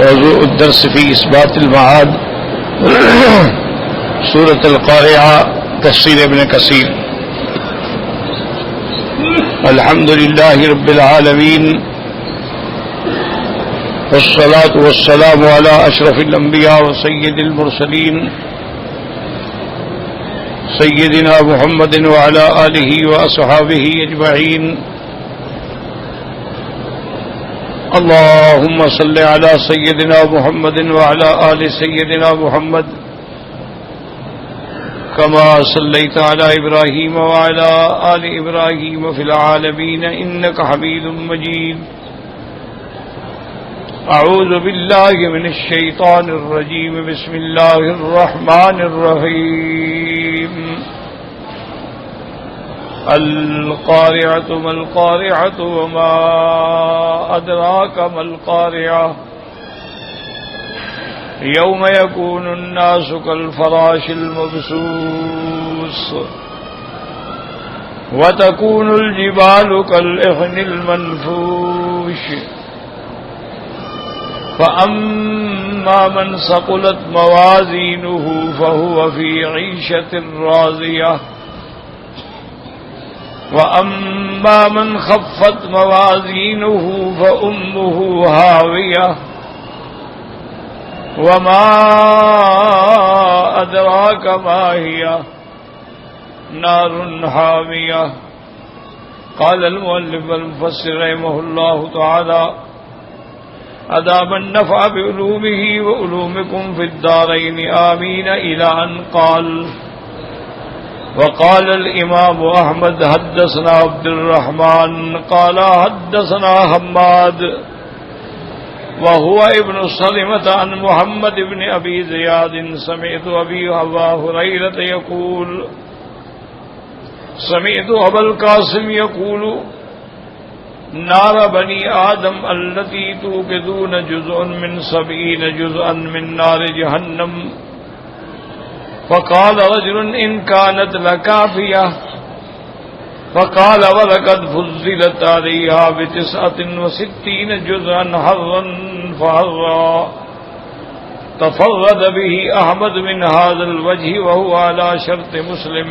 موضوع الدرس في إثبات المعاد سورة القارعة تفسير ابن كثير. الحمد لله رب العالمين والصلاة والسلام على أشرف الأنبياء وسيد المرسلين سيدنا محمد وعلى آله وأصحابه أجمعين. اللهم صل على سيدنا محمد وعلى آل سيدنا محمد كما صليت على إبراهيم وعلى آل إبراهيم في العالمين إنك حميد مجيد. أعوذ بالله من الشيطان الرجيم. بسم الله الرحمن الرحيم. القارعة ما القارعة وما أدراك ما القارعة يوم يكون الناس كالفراش المبثوث وتكون الجبال كالعهن المنفوش فأما من ثقلت موازينه فهو في عيشة راضية وأما من خفت موازينه فأمه هاوية وما أدراك ما هي نار حامية. قال المؤلف المفسر رحمه الله تعالى أدام النفع بعلومه وعلومكم في الدارين آمين إلى أن قال. وقال الإمام أحمد حدثنا عبد الرحمن قال حدثنا حماد وهو ابن سلمة عن محمد بن أبي زياد سمعت أبا هريرة يقول سمعت أبا القاسم يقول نار بني آدم التي توقدون جزء من 70 جزءا من نار جهنم. فقال رجل إن كانت لكافية فقال ولقد فضلت عليها ب69 جزءا حرا فحرا. تفرد به أحمد من هذا الوجه وهو على شرط مسلم.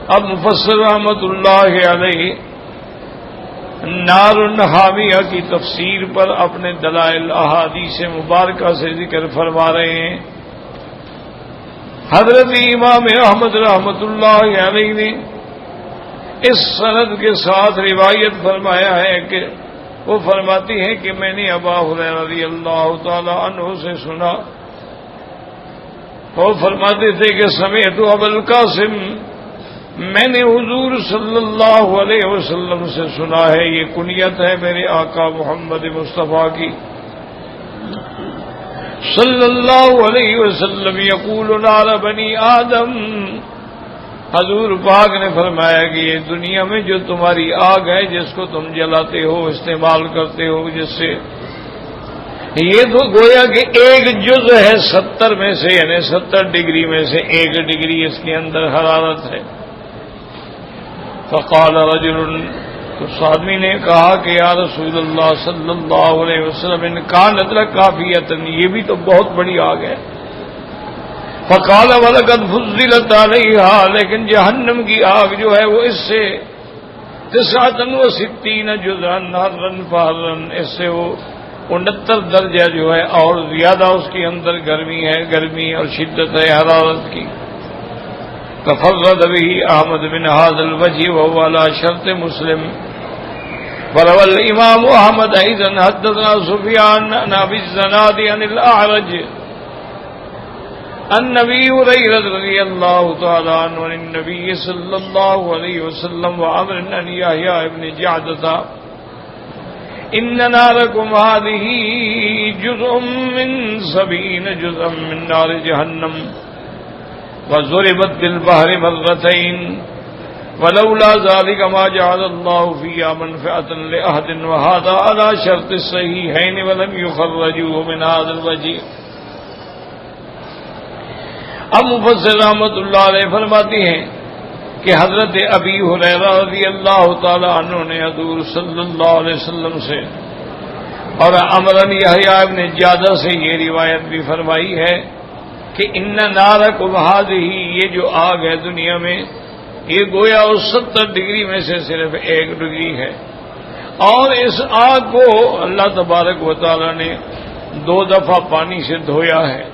اب مفسر رحمۃ اللہ علیہ نار حامیہ کی تفسیر پر اپنے دلائل احادیث مبارکہ سے ذکر فرما رہے ہیں. حضرت امام احمد رحمۃ اللہ علیہ نے اس سند کے ساتھ روایت فرمایا ہے کہ وہ فرماتی ہیں کہ میں نے ابا ہریرہ رضی اللہ تعالی عنہ سے سنا. وہ فرماتے تھے کہ سمعت ابا القاسم میں نے حضور صلی اللہ علیہ وسلم سے سنا ہے. یہ کنیت ہے میرے آقا محمد مصطفیٰ کی صلی اللہ علیہ وسلم. یقول نار بنی آدم حضور پاک نے فرمایا کہ یہ دنیا میں جو تمہاری آگ ہے جس کو تم جلاتے ہو استعمال کرتے ہو جس سے یہ تو گویا کہ ایک جز ہے 70 میں سے یعنی 70 ڈگری میں سے 1 ڈگری اس کے اندر حرارت ہے. فقال رجل اس آدمی نے کہا کہ یا رسول اللہ صلی اللہ علیہ وسلم ان کانت لکافیۃ یہ بھی تو بہت بڑی آگ ہے. فقال ولقد فضلت علیہا لیکن جہنم کی آگ جو ہے وہ اس سے 69 جزءا حرا فحرا اس سے وہ 69 درجہ جو ہے اور زیادہ اس کے اندر گرمی اور شدت ہے حرارت کی. تفرد به احمد بن هذا الوجه وهو على شرط مسلم. وروى الامام احمد ايضا حدثنا سفيان عن ابي الزناد عن الاعرج عن ابي هريرة رضي الله تعالى عنه عن النبي صلى الله عليه وسلم وعمر بن يحيى بن جعدة ان ناركم هذه جزء من 70 جزءا من نار جهنم وضربت بالبحر مرتين ولولا ذلك ما جعل الله فيها منفعة لأحد وهذا على شرط الصحيحين ولم يخرجوه من هذا الوجه. اب مفسر رحمۃ اللہ علیہ فرماتی ہیں کہ حضرت ابی ہریرہ رضی اللہ تعالی عنہ نے حضور صلی اللہ علیہ وسلم سے اور عمرو بن یحییٰ ابن جعدہ سے یہ روایت بھی فرمائی ہے کہ ان نارکم ھذہ، یہ جو آگ ہے دنیا میں، یہ گویا اس 70 ڈگری میں سے صرف 1 ڈگری ہے، اور اس آگ کو اللہ تبارک و تعالی نے 2 دفعہ پانی سے دھویا ہے،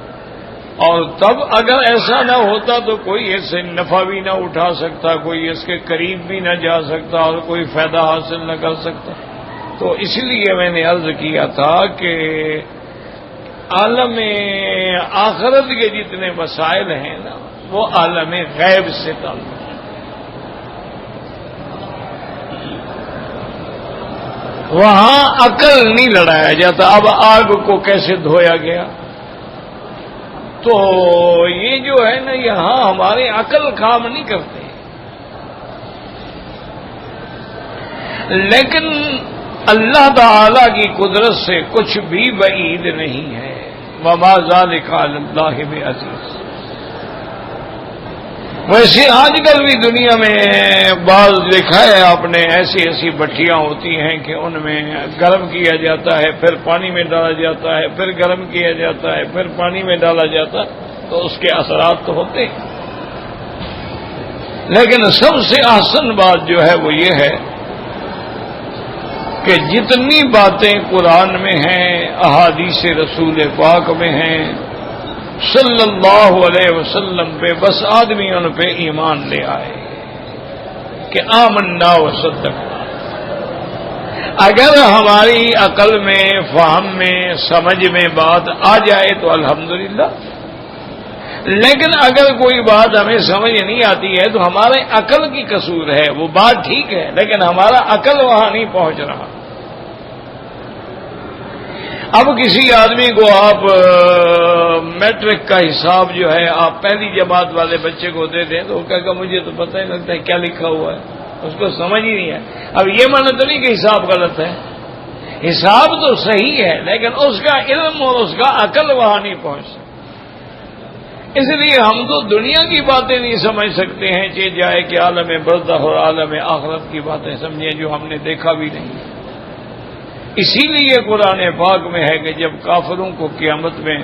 اور تب اگر ایسا نہ ہوتا تو کوئی اس سے نفع بھی نہ اٹھا سکتا، کوئی اس کے قریب بھی نہ جا سکتا اور کوئی فائدہ حاصل نہ کر سکتا۔ تو اس لیے میں نے عرض کیا تھا کہ عالم آخرت کے جتنے مسائل ہیں نا وہ عالم غیب سے تعلق ہے۔ وہاں عقل نہیں لڑایا جاتا۔ اب آگ کو کیسے دھویا گیا، تو یہ جو ہے نا یہاں ہمارے عقل کام نہیں کرتے، لیکن اللہ تعالی کی قدرت سے کچھ بھی بعید نہیں ہے۔ وما ذلک علی اللہ بعزیز۔ ویسے آج کل بھی دنیا میں بعض دیکھا ہے آپ نے، ایسی ایسی بھٹیاں ہوتی ہیں کہ ان میں گرم کیا جاتا ہے، پھر پانی میں ڈالا جاتا ہے، پھر گرم کیا جاتا ہے، پھر پانی میں ڈالا جاتا ہے، تو اس کے اثرات تو ہوتے ہیں۔ لیکن سب سے احسن بات جو ہے وہ یہ ہے کہ جتنی باتیں قرآن میں ہیں، احادیث رسول پاک میں ہیں صلی اللہ علیہ وسلم پہ، بس آدمی ان پہ ایمان لے آئے کہ آمنا وصدقنا۔ اگر ہماری عقل میں، فہم میں، سمجھ میں بات آ جائے تو الحمدللہ، لیکن اگر کوئی بات ہمیں سمجھ نہیں آتی ہے تو ہمارے عقل کی قصور ہے۔ وہ بات ٹھیک ہے لیکن ہمارا عقل وہاں نہیں پہنچ رہا۔ اب کسی آدمی کو آپ میٹرک کا حساب جو ہے آپ پہلی جماعت والے بچے کو دے دیں تو وہ کہے گا مجھے تو پتہ ہی لگتا ہے کیا لکھا ہوا ہے، اس کو سمجھ ہی نہیں ہے۔ اب یہ معنی تو نہیں کہ حساب غلط ہے، حساب تو صحیح ہے لیکن اس کا علم اور اس کا عقل وہاں نہیں پہنچ سکتا۔ اس لیے ہم تو دنیا کی باتیں نہیں سمجھ سکتے ہیں، چاہے جائے کہ عالم برزخ اور عالم آخرت کی باتیں سمجھیں جو ہم نے دیکھا بھی نہیں۔ اسی لیے قرآن پاک میں ہے کہ جب کافروں کو قیامت میں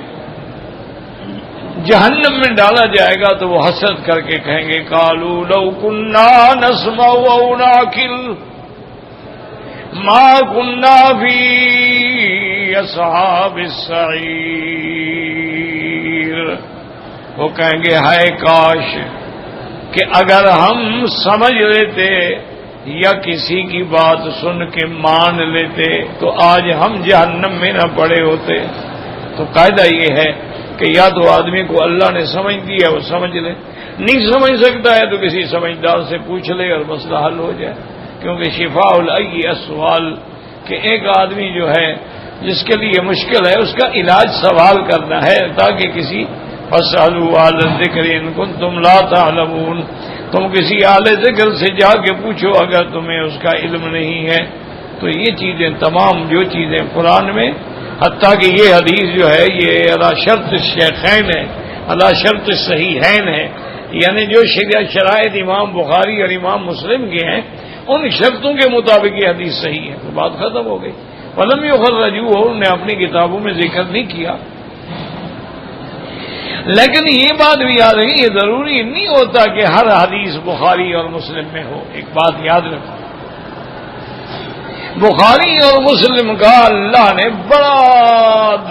جہنم میں ڈالا جائے گا تو وہ حسرت کر کے کہیں گے قالوا لو كنا نسمع او نعقل ما كنا في اصحاب السعیر۔ وہ کہیں گے ہائے کاش کہ اگر ہم سمجھ لیتے یا کسی کی بات سن کے مان لیتے تو آج ہم جہنم میں نہ پڑے ہوتے۔ تو قاعدہ یہ ہے کہ یا تو آدمی کو اللہ نے سمجھ دیا وہ سمجھ لے، نہیں سمجھ سکتا ہے تو کسی سمجھدار سے پوچھ لے اور مسئلہ حل ہو جائے، کیونکہ شفاء العی السؤال، کہ ایک آدمی جو ہے جس کے لیے مشکل ہے اس کا علاج سوال کرنا ہے، تاکہ کسی فاسألوا اہل الذکر ان کنتم لا تعلمون، تم کسی اہل ذکر سے جا کے پوچھو اگر تمہیں اس کا علم نہیں ہے۔ تو یہ چیزیں تمام جو چیزیں قرآن میں، حتیٰ کہ یہ حدیث جو ہے یہ علی شرط الشیخین ہے، علی شرط الصحیحین ہے، یعنی جو شرائط امام بخاری اور امام مسلم کے ہیں ان شرطوں کے مطابق یہ حدیث صحیح ہے۔ تو بات ختم ہو گئی۔ ولم یخرجوہ، انہوں نے اپنی کتابوں میں ذکر نہیں کیا۔ لیکن یہ بات بھی یاد رکھیں، یہ ضروری نہیں ہوتا کہ ہر حدیث بخاری اور مسلم میں ہو۔ ایک بات یاد رکھیں، بخاری اور مسلم کا اللہ نے بڑا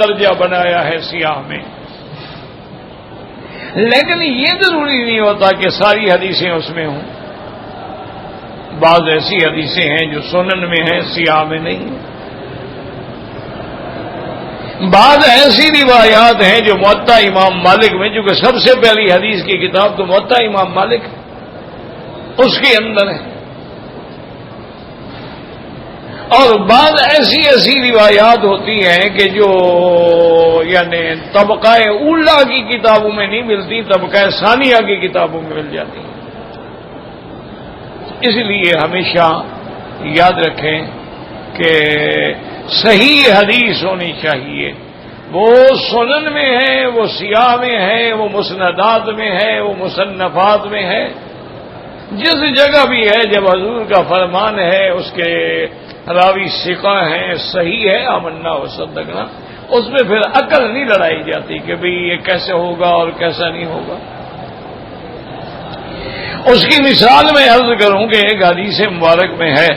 درجہ بنایا ہے سیاح میں، لیکن یہ ضروری نہیں ہوتا کہ ساری حدیثیں اس میں ہوں۔ بعض ایسی حدیثیں ہیں جو سنن میں ہیں، سیاح میں نہیں ہیں۔ بعض ایسی روایات ہیں جو موطا امام مالک میں، جو کہ سب سے پہلی حدیث کی کتاب تو موطا امام مالک اس کے اندر ہے، اور بعض ایسی روایات ہوتی ہیں کہ جو یعنی طبقہ اولا کی کتابوں میں نہیں ملتی، طبقہ ثانیہ کی کتابوں میں مل جاتی ہیں۔ اس لیے ہمیشہ یاد رکھیں کہ صحیح حدیث ہونی چاہیے، وہ سنن میں ہے، وہ سیاح میں ہے، وہ مسندات میں ہے، وہ مصنفات میں ہے، جس جگہ بھی ہے جب حضور کا فرمان ہے اس کے راوی ثقہ ہیں، صحیح ہے، آمنا و صدقنا، اس میں پھر عقل نہیں لڑائی جاتی کہ بھئی یہ کیسے ہوگا اور کیسا نہیں ہوگا۔ اس کی مثال میں عرض کروں کہ ایک حدیث مبارک میں ہے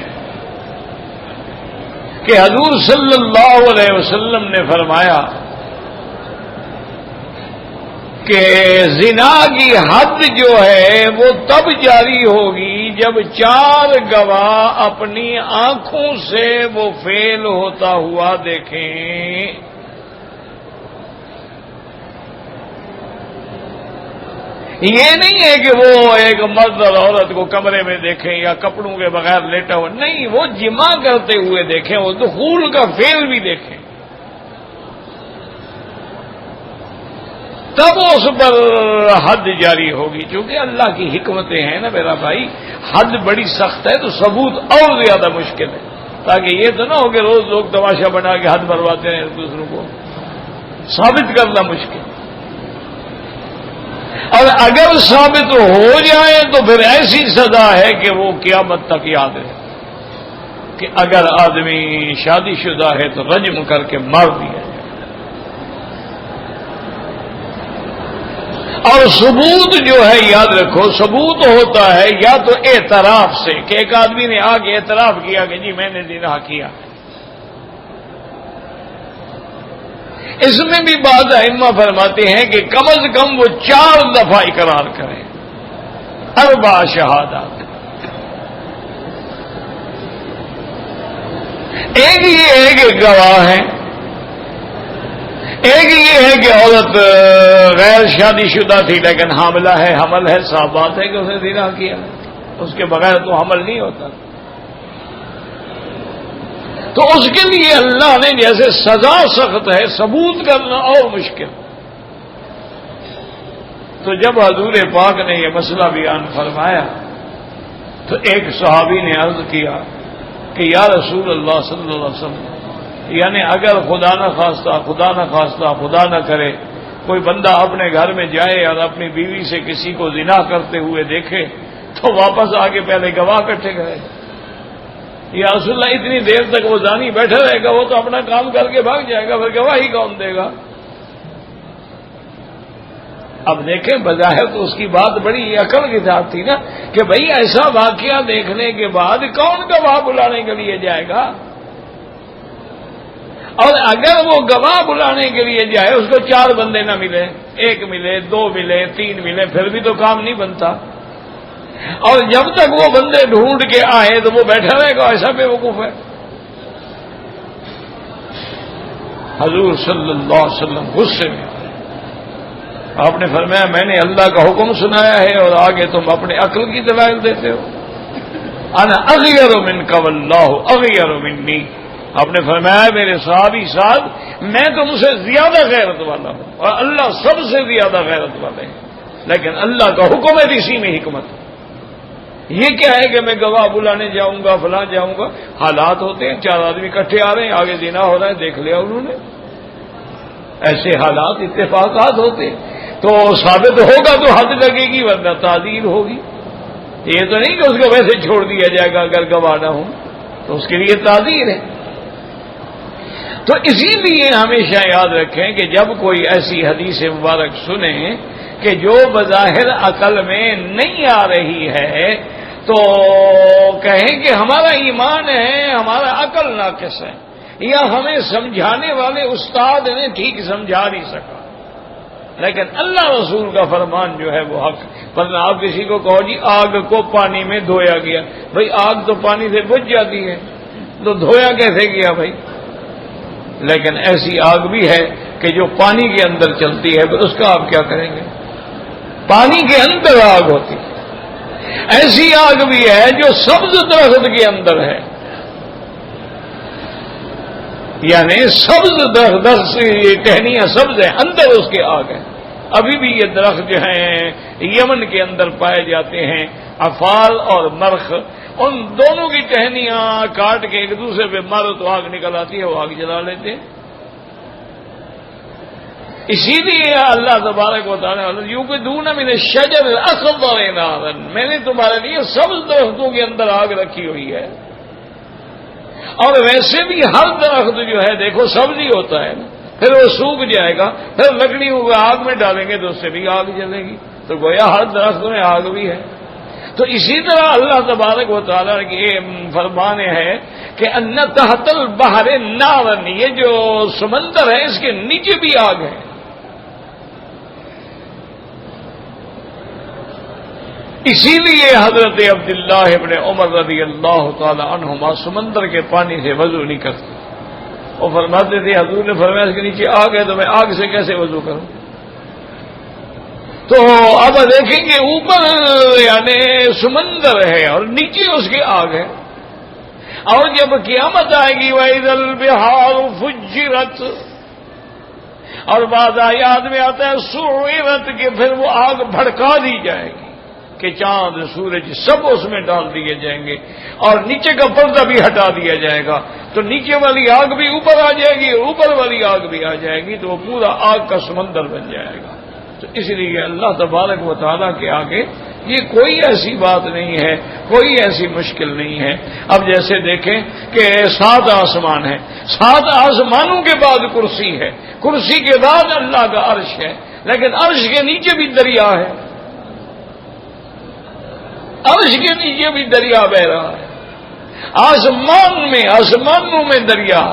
کہ حضور صلی اللہ علیہ وسلم نے فرمایا کہ زنا کی حد جو ہے وہ تب جاری ہوگی جب 4 گواہ اپنی آنکھوں سے وہ فعل ہوتا ہوا دیکھیں۔ یہ نہیں ہے کہ وہ ایک مرد اور عورت کو کمرے میں دیکھیں یا کپڑوں کے بغیر لیٹا ہوا، نہیں، وہ جمع کرتے ہوئے دیکھیں، وہ دخول کا فعل بھی دیکھیں، تب اس پر حد جاری ہوگی۔ چونکہ اللہ کی حکمتیں ہیں نا میرا بھائی، حد بڑی سخت ہے تو ثبوت اور زیادہ مشکل ہے، تاکہ یہ تو نہ ہو کہ روز لوگ تماشا بنا کے حد بھرواتے ہیں ایک دوسروں کو، ثابت کرنا مشکل۔ اور اگر ثابت ہو جائے تو پھر ایسی سزا ہے کہ وہ قیامت تک یاد ہے کہ اگر آدمی شادی شدہ ہے تو رجم کر کے مار دیا جائے۔ اور ثبوت جو ہے یاد رکھو، ثبوت ہوتا ہے یا تو اعتراف سے کہ ایک آدمی نے آ کے اعتراف کیا کہ جی میں نے زنا کیا، اس میں بھی بعض ائمہ فرماتے ہیں کہ کم از کم وہ 4 دفعہ اقرار کریں، 4 شہادات۔ ایک یہ ہے کہ گواہ ہے، ایک یہ ہے کہ عورت غیر شادی شدہ تھی لیکن حاملہ ہے، حمل ہے، صاف بات ہے کہ اس نے زنا کیا، اس کے بغیر تو حمل نہیں ہوتا۔ تو اس کے لیے اللہ نے جیسے سزا سخت ہے، ثبوت کرنا اور مشکل۔ تو جب حضور پاک نے یہ مسئلہ بیان فرمایا تو ایک صحابی نے عرض کیا کہ یا رسول اللہ صلی اللہ علیہ وسلم، یعنی اگر خدا نہ کرے کوئی بندہ اپنے گھر میں جائے اور اپنی بیوی سے کسی کو زنا کرتے ہوئے دیکھے تو واپس آ کے پہلے گواہ اکٹھے کرے، یا رسول اللہ اتنی دیر تک وہ زانی بیٹھا رہے گا، وہ تو اپنا کام کر کے بھاگ جائے گا، پھر گواہی کون دے گا؟ اب دیکھیں بظاہر تو اس کی بات بڑی عقل کے ساتھ تھی نا کہ بھئی ایسا واقعہ دیکھنے کے بعد کون گواہ بلانے کے لیے جائے گا؟ اور اگر وہ گواہ بلانے کے لیے جائے، اس کو 4 بندے نہ ملے، 1 ملے، 2 ملے، 3 ملے، پھر بھی تو کام نہیں بنتا۔ اور جب تک وہ بندے ڈھونڈ کے آئے تو وہ بیٹھا رہے گا، ایسا بے وقوف ہے۔ حضور صلی اللہ علیہ وسلم غصے میں آپ نے فرمایا میں نے اللہ کا حکم سنایا ہے اور آگے تم اپنے عقل کی دلائل دیتے ہو۔ انا اغیر منک واللہ اغیر منی، آپ نے فرمایا میرے صحابی ساتھ میں تم سے زیادہ غیرت والا ہوں اور اللہ سب سے زیادہ غیرت والے ہیں، لیکن اللہ کا حکم ہے، اسی میں حکمت ہے۔ یہ کیا ہے کہ میں گواہ بلانے جاؤں گا، فلاں جاؤں گا، حالات ہوتے ہیں، 4 آدمی اکٹھے آ رہے ہیں، آگے زنا ہو رہا ہے، دیکھ لیا انہوں نے، ایسے حالات اتفاقات ہوتے ہیں، تو ثابت ہوگا تو حد لگے گی ورنہ تعدیل ہوگی۔ یہ تو نہیں کہ اس کو ویسے چھوڑ دیا جائے گا اگر گواہ نہ ہو، تو اس کے لیے تعدیل ہے۔ تو اسی لیے ہمیشہ یاد رکھیں کہ جب کوئی ایسی حدیث مبارک سنیں کہ جو بظاہر عقل میں نہیں آ رہی ہے تو کہیں کہ ہمارا ایمان ہے، ہمارا عقل ناقص ہے، یا ہمیں سمجھانے والے استاد نے ٹھیک سمجھا نہیں سکا، لیکن اللہ رسول کا فرمان جو ہے وہ حق۔ ورنہ آپ کسی کو کہو جی آگ کو پانی میں دھویا گیا، بھئی آگ تو پانی سے بجھ جاتی ہے، تو دھویا کیسے گیا بھائی؟ لیکن ایسی آگ بھی ہے کہ جو پانی کے اندر چلتی ہے، پھر اس کا آپ کیا کریں گے؟ پانی کے اندر آگ ہوتی ہے۔ ایسی آگ بھی ہے جو سبز درخت کے اندر ہے، یعنی سبز درخت ٹہنیاں سبز ہیں، اندر اس کے آگ ہے۔ ابھی بھی یہ درخت جو ہیں یمن کے اندر پائے جاتے ہیں، افال اور مرخ، ان دونوں کی ٹہنیاں کاٹ کے ایک دوسرے پہ مارو تو آگ نکل آتی ہے، وہ آگ جلا لیتے ہیں۔ اسی لیے اللہ تبارک و تعالیٰ یوقدون من الشجر الاخضر نارا، میں نے تمہارے لیے سبز درختوں کے اندر آگ رکھی ہوئی ہے، اور ویسے بھی ہر درخت جو ہے دیکھو سبزی ہوتا ہے نا، پھر وہ سوکھ جائے گا، پھر لکڑی کو آگ میں ڈالیں گے تو اس سے بھی آگ جلے گی، تو گویا ہر درخت میں آگ بھی ہے۔ تو اسی طرح اللہ تبارک و تعالیٰ کی یہ فرمان ہے کہ ان تحت البحر نار، یہ جو سمندر ہے اس کے نیچے بھی آگ ہے۔ اسی لیے حضرت عبداللہ ابن عمر رضی اللہ تعالی عنہما سمندر کے پانی سے وضو نہیں کرتے، وہ فرماتے تھے حضور نے فرمایا اس کے نیچے آگ ہے تو میں آگ سے کیسے وضو کروں؟ تو اب دیکھیں گے اوپر یعنی سمندر ہے اور نیچے اس کی آگ ہے، اور جب قیامت آئے گی وَإِذَا الْبِحَارُ فُجِّرَتْ، اور بعض آیات میں آتا ہے سُعِرَتْ، کہ پھر وہ آگ بھڑکا دی جائے گی کہ چاند سورج سب اس میں ڈال دیے جائیں گے، اور نیچے کا پردہ بھی ہٹا دیا جائے گا، تو نیچے والی آگ بھی اوپر آ جائے گی، اوپر والی آگ بھی آ جائے گی، تو وہ پورا آگ کا سمندر بن جائے گا۔ تو اس لیے اللہ تبارک و تعالیٰ کے آگے یہ کوئی ایسی بات نہیں ہے، کوئی ایسی مشکل نہیں ہے۔ اب جیسے دیکھیں کہ 7 آسمان ہیں، 7 آسمانوں کے بعد کرسی ہے، کرسی کے بعد اللہ کا عرش ہے، لیکن عرش کے نیچے بھی دریا ہے، عرش کے نیچے بھی دریا بہ رہا ہے، آسمانوں میں دریا،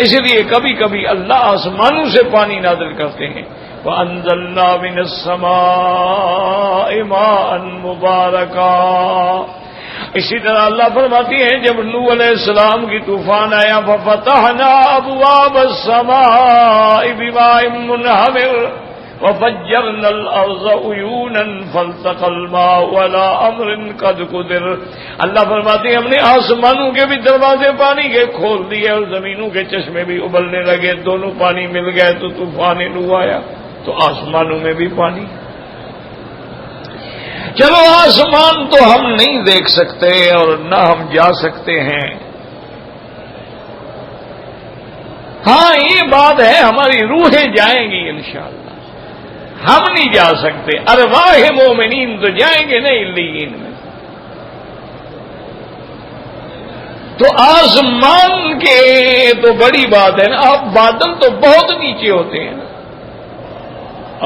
اس لیے کبھی کبھی اللہ آسمانوں سے پانی نازل کرتے ہیں۔ وَأَنزَلْنَا مِنَ السَّمَاءِ مَاءً مُبَارَكًا، اسی طرح اللہ فرماتی ہیں جب نوح علیہ السلام کی طوفان آیا فَفَتَحْنَا أَبْوَابَ السَّمَاءِ بِمَاءٍ مُنْهَمِرٍ وَفَجَّرْنَا الْأَرْضَ عُيُونًا فَالْتَقَى الْمَاءُ عَلَىٰ أَمْرٍ قَدْ قُدِرَ، اللہ فرماتے ہیں ہم نے آسمانوں کے بھی دروازے پانی کے کھول دیے اور زمینوں کے چشمے بھی ابلنے لگے، دونوں پانی مل گئے تو طوفان نوح آیا، تو آسمانوں میں بھی پانی۔ چلو آسمان تو ہم نہیں دیکھ سکتے اور نہ ہم جا سکتے ہیں، ہاں یہ بات ہے ہماری روحیں جائیں گی انشاءاللہ، ہم نہیں جا سکتے، ارواح مومنین تو جائیں گے نہیں علیین میں۔ تو آسمان کے تو بڑی بات ہے نا، اب بادل تو بہت نیچے ہوتے ہیں نا،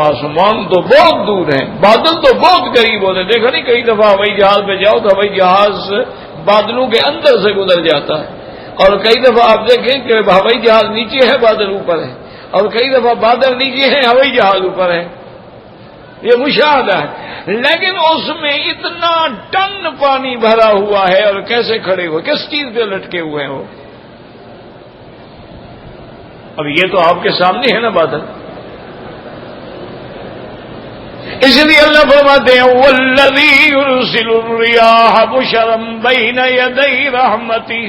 آسمان تو بہت دور ہیں، بادل تو بہت قریب ہوتے ہیں، دیکھا نہیں کئی دفعہ ہوائی جہاز پہ جاؤ تو ہوائی جہاز بادلوں کے اندر سے گزر جاتا ہے، اور کئی دفعہ آپ دیکھیں کہ ہوائی جہاز نیچے ہے بادل اوپر ہے، اور کئی دفعہ بادل نیچے ہیں ہوائی جہاز اوپر ہے، یہ مشاہدہ ہے، لیکن اس میں اتنا ٹن پانی بھرا ہوا ہے اور کیسے کھڑے ہوئے، کس چیز پہ لٹکے ہوئے ہیں وہ؟ اب یہ تو آپ کے سامنے ہے نا بادل، اس لیے اللہ فرماتے ہیں وَالَّذِي يُرْسِلُ الرِّيَاحَ بُشْرًا بَيْنَ يَدَيْ رَحْمَتِهِ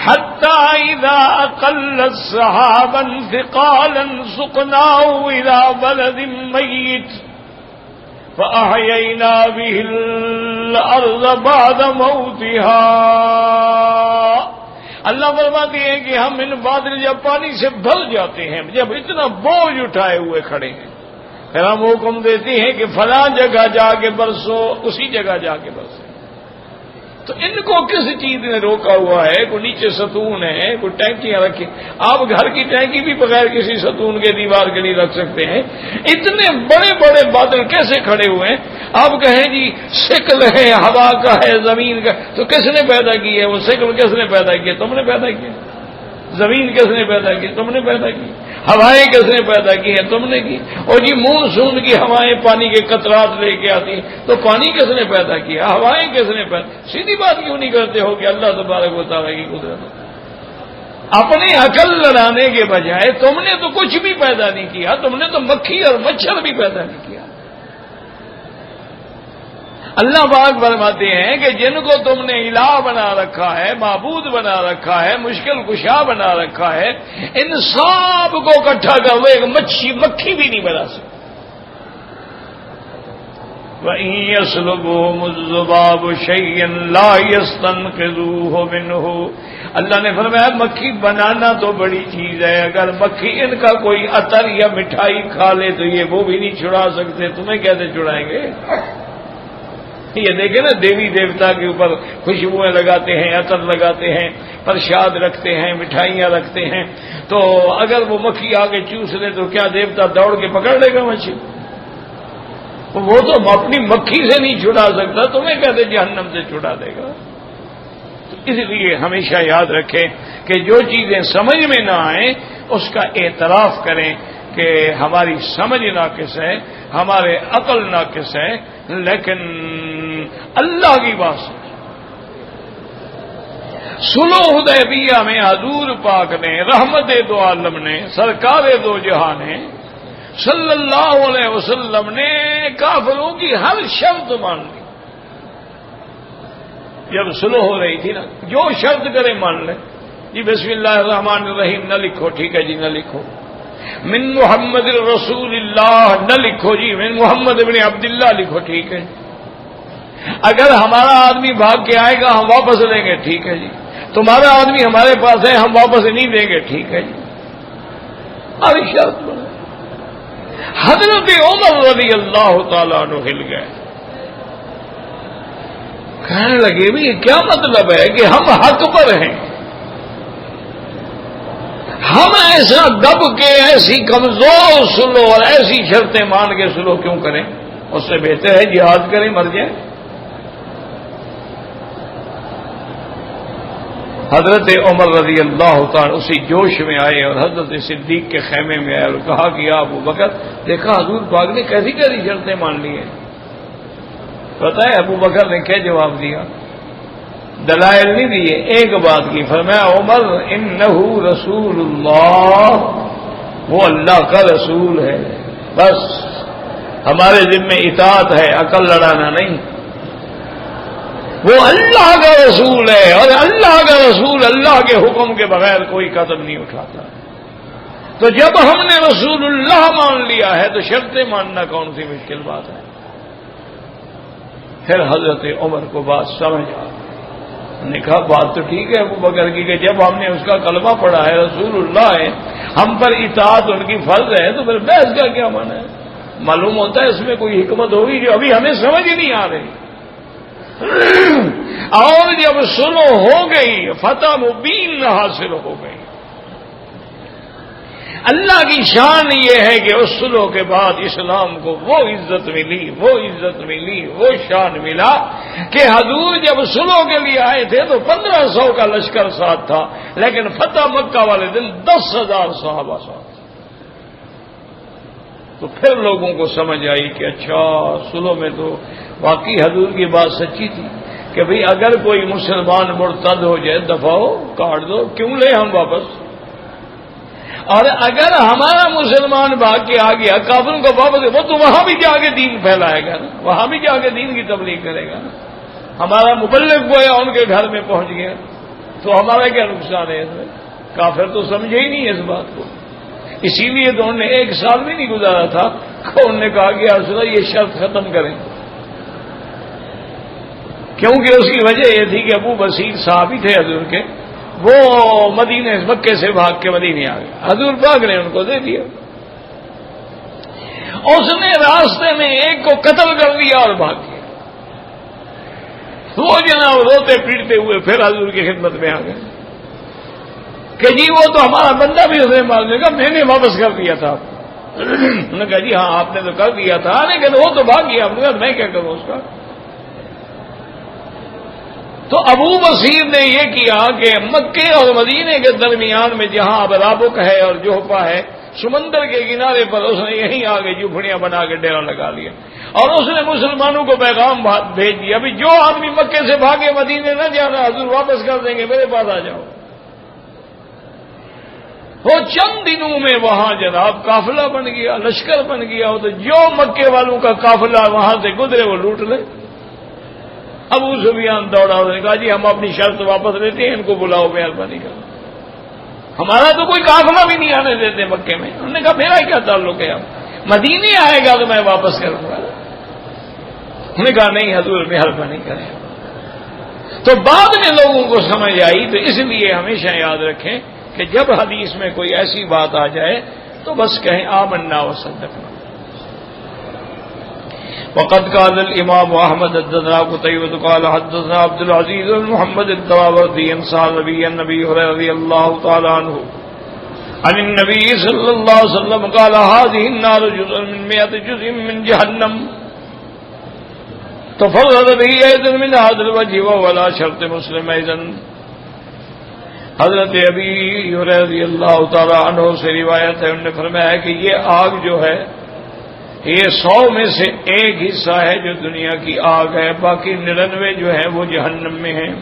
حَتَّى إِذَا أَقَلَّتْ سَحَابًا ثِقَالًا سُقْنَاهُ إِلَى بَلَدٍ مَّيِّتٍ فَأَحْيَيْنَا بِهِ الْأَرْضَ بَعْدَ مَوْتِهَا، اللہ فرماتے ہیں کہ ہم ان بادل جب پانی سے بھر جاتے ہیں، جب اتنا بوجھ اٹھائے ہوئے کھڑے ہیں، پھر ہم حکم دیتے ہیں کہ فلاں جگہ جا کے برسو، اسی جگہ جا کے برسو۔ تو ان کو کس چیز نے روکا ہوا ہے؟ کوئی نیچے ستون ہے، کوئی ٹینکیاں رکھی، آپ گھر کی ٹینکی بھی بغیر کسی ستون کے دیوار کے لیے رکھ سکتے ہیں، اتنے بڑے بڑے بادل کیسے کھڑے ہوئے ہیں؟ آپ کہیں جی شکل ہے ہوا کا ہے زمین کا، تو کس نے پیدا کی ہے وہ شکل؟ کس نے پیدا کی؟ تم نے پیدا کی۔ زمین کس نے پیدا کی؟ تم نے پیدا کی۔ ہوائیں کس نے پیدا کی ہیں؟ تم نے کی۔ اور جی مونسون کی ہوائیں پانی کے قطرات لے کے آتی ہیں، تو پانی کس نے پیدا کیا؟ ہوائیں کس نے پیدا؟ سیدھی بات کیوں نہیں کرتے ہو کہ اللہ تبارک و تعالیٰ کی قدرت؟ اپنی عقل لڑانے کے بجائے تم نے تو کچھ بھی پیدا نہیں کیا، تم نے تو مکھی اور مچھر بھی پیدا نہیں کیا۔ اللہ پاک فرماتے ہیں کہ جن کو تم نے الہ بنا رکھا ہے، معبود بنا رکھا ہے، مشکل کشا بنا رکھا ہے، ان سب کو اکٹھا کر وہ ایک مکھی بھی نہیں بنا سکتے۔ وَإِن يَسْلُبْهُمُ الذُّبَابُ شَيْئًا لَا يَسْتَنقِذُوهُ مِنْهُ، اللہ نے فرمایا مکھی بنانا تو بڑی چیز ہے، اگر مکھی ان کا کوئی عطر یا مٹھائی کھا لے تو یہ وہ بھی نہیں چھڑا سکتے، تمہیں کیسے چھڑائیں گے؟ یہ دیکھیں نا، دیوی دیوتا کے اوپر خوشبوئیں لگاتے ہیں، عطر لگاتے ہیں، پرشاد رکھتے ہیں، مٹھائیاں رکھتے ہیں، تو اگر وہ مکھی آگے چوس لے تو کیا دیوتا دوڑ کے پکڑ لے گا مچھلی؟ وہ تو اپنی مکھی سے نہیں چھڑا سکتا، تمہیں کہتے جہنم سے چھڑا دے گا۔ تو اس لیے ہمیشہ یاد رکھیں کہ جو چیزیں سمجھ میں نہ آئیں اس کا اعتراف کریں کہ ہماری سمجھ ناقص ہے، ہمارے عقل ناقص ہے، لیکن اللہ کی بات ہے۔ صلح حدیبیہ میں حضور پاک نے، رحمت دو عالم نے، سرکار دو جہاں نے، صلی اللہ علیہ وسلم نے کافروں کی ہر شرط مان لی۔ جب صلح ہو رہی تھی نا، جو شرط کرے مان لے، جی بسم اللہ الرحمن الرحیم نہ لکھو، ٹھیک ہے جی نہ لکھو، من محمد رسول اللہ نہ لکھو جی، من محمد ابن عبداللہ لکھو، ٹھیک ہے، اگر ہمارا آدمی بھاگ کے آئے گا ہم واپس لیں گے، ٹھیک ہے جی، تمہارا آدمی ہمارے پاس ہے ہم واپس نہیں دیں گے، ٹھیک ہے جی، ہر شرط بنا۔ حضرت عمر رضی اللہ تعالیٰ عنہ ہل گئے، کہنے لگے بھی یہ کیا مطلب ہے کہ ہم حق پر ہیں، ہم ایسا دب کے ایسی کمزور سلو اور ایسی شرطیں مان کے سلو کیوں کریں؟ اس سے بہتر ہے جہاد کریں، مر جائیں۔ حضرت عمر رضی اللہ تعالی اسی جوش میں آئے اور حضرت صدیق کے خیمے میں آئے اور کہا کہ یا ابو بکر، دیکھا حضور پاک نے کیسی کیسی شرطیں مان لی ہیں۔ پتہ ہے ابو بکر نے کیا جواب دیا؟ دلائل نہیں دیے، ایک بات کی، فرمایا عمر انہ رسول اللہ، وہ اللہ کا رسول ہے، بس ہمارے ذمہ اطاعت ہے، عقل لڑانا نہیں، وہ اللہ کا رسول ہے، اور اللہ کا رسول اللہ کے حکم کے بغیر کوئی قدم نہیں اٹھاتا۔ تو جب ہم نے رسول اللہ مان لیا ہے تو شرطیں ماننا کون سی مشکل بات ہے؟ پھر حضرت عمر کو بات سمجھ آ گئی، نے کہا بات تو ٹھیک ہے ابو بکر کی کہ جب ہم نے اس کا کلمہ پڑھا ہے، رسول اللہ ہے، ہم پر اطاعت ان کی فرض ہے، تو پھر بحث کا کیا معنی ہے؟ معلوم ہوتا ہے اس میں کوئی حکمت ہوگی جو ابھی ہمیں سمجھ ہی نہیں آ رہی۔ اور جب صلح ہو گئی، فتح مبین حاصل ہو گئی۔ اللہ کی شان یہ ہے کہ اس صلح کے بعد اسلام کو وہ عزت ملی، وہ عزت ملی، وہ شان ملا کہ حضور جب صلح کے لیے آئے تھے تو 1500 کا لشکر ساتھ تھا، لیکن فتح مکہ والے دن 10,000 صحابہ ساتھ۔ تو پھر لوگوں کو سمجھ آئی کہ اچھا صلح میں تو واقعی حضور کی بات سچی تھی کہ بھئی اگر کوئی مسلمان مرتد ہو جائے دفاع ہو، کاٹ دو، کیوں لے ہم واپس؟ اور اگر ہمارا مسلمان بھاگ کے آ گیا کافروں کا واپس، وہ تو وہاں بھی جا کے دین پھیلائے گا نا، وہاں بھی جا کے دین کی تبلیغ کرے گا نا، ہمارا مبلغ گویا ان کے گھر میں پہنچ گیا، تو ہمارا کیا نقصان ہے اس میں؟ کافر تو سمجھے ہی نہیں اس بات کو، اسی لیے تو انہوں نے 1 سال بھی نہیں گزارا تھا کہ انہوں نے کہا کہ رسول اللہ یہ شرط ختم کریں، کیونکہ اس کی وجہ یہ تھی کہ ابو بصیر صحابی تھے حضور کے، وہ مدینے مکے سے بھاگ کے مدینے آ گئے، حضور پاک نے ان کو دے دیا، اس نے راستے میں ایک کو قتل کر دیا اور بھاگ گیا، وہ جناب روتے پیٹتے ہوئے پھر حضور کی خدمت میں آ گئے کہ جی وہ تو ہمارا بندہ بھی اسے مارنے کا، میں نے واپس کر دیا تھا۔ انہوں نے کہا جی ہاں آپ نے تو کر دیا تھا، لیکن وہ تو بھاگ گیا، میں کیا کروں اس کا؟ تو ابو بصیر نے یہ کیا کہ مکے اور مدینے کے درمیان میں جہاں اب رابق ہے اور جوہفا ہے، سمندر کے کنارے پر اس نے یہیں آگے جھوپڑیاں بنا کے ڈیرا لگا لیا، اور اس نے مسلمانوں کو پیغام بھیج دیا ابھی جو آدمی مکے سے بھاگے مدینے نہ جانا، حضور واپس کر دیں گے، میرے پاس آ جاؤ۔ وہ چند دنوں میں وہاں جناب قافلہ بن گیا، لشکر بن گیا، تو جو مکے والوں کا قافلہ وہاں سے گزرے وہ لوٹ لے۔ ابو سفیان دوڑا، انہوں نے کہا جی ہم اپنی شرط واپس لیتے ہیں، ان کو بلاؤ مہربانی کر، ہمارا تو کوئی قافلہ بھی نہیں آنے دیتے مکے میں۔ انہوں نے کہا میرا کیا تعلق ہے، اب مدینے آئے گا تو میں واپس کروں گا۔ انہوں نے کہا نہیں حضور مہربانی کریں۔ تو بعد میں لوگوں کو سمجھ آئی، تو اس لیے ہمیشہ یاد رکھیں کہ جب حدیث میں کوئی ایسی بات آ جائے تو بس کہیں آمنا و صدقنا۔ وقد قال الامام احمد حدثنا قتيبة قال حدثنا عبد العزيز بن محمد الدراوردي عن صحابي النبي رضي الله تعالى عنه عن النبي صلى الله عليه وسلم قال هذه النار جزء من 100 جزء من جهنم تفرد به ايضا من هذا الوجه وهو لا شرط مسلم ايضا. حضرت ابی ہریرہ رضی اللہ تعالی عنہ سے روایت ہے، انہوں نے فرمایا کہ یہ آگ جو ہے یہ 100 میں سے ایک حصہ ہے جو دنیا کی آگ ہے، باقی 99 جو ہے وہ جہنم میں ہیں.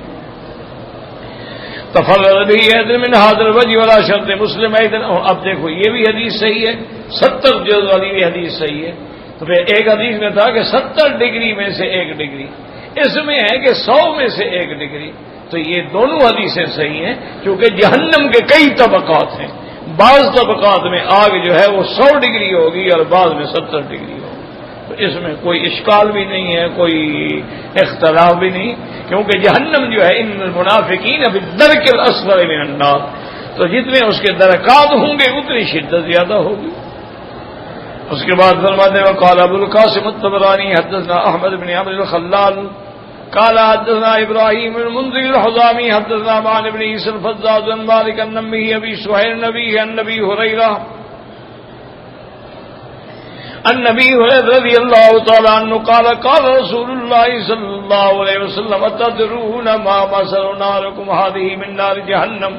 تفرد بھی ایدن من حاضر الوجہ ولا شرط مسلم ایدن. اب دیکھو یہ بھی حدیث صحیح ہے، 70 جز والی بھی حدیث صحیح ہے. تو پھر ایک حدیث میں تھا کہ 70 ڈگری میں سے 1 ڈگری، اس میں ہے کہ 100 میں سے 1 ڈگری. تو یہ دونوں حدیثیں صحیح ہیں کیونکہ جہنم کے کئی طبقات ہیں. بعض طبقات میں آگ جو ہے وہ 100 ڈگری ہوگی اور بعض میں 70 ڈگری ہوگی. تو اس میں کوئی اشکال بھی نہیں ہے، کوئی اختلاف بھی نہیں، کیونکہ جہنم جو ہے ان المنافقین فی الدرک الاسفل من النار، تو جتنے اس کے درکات ہوں گے اتنی شدت زیادہ ہوگی. اس کے بعد فرماتے ہیں وقال ابو القاسم الطبرانی حدثنا احمد بن عمرو الخلال قال حدثنا ابراہیم بن المنذر الحضامی حدثنا معن بن عیسی الفزاز عن مالک عن عمه ابی سہیل نبی عن ابی ہریرہ النبی رضی اللہ تعالی عنہ قال قال رسول اللہ صلی اللہ علیہ وسلم اتدرون ما مثل نارکم هذه من نار جہنم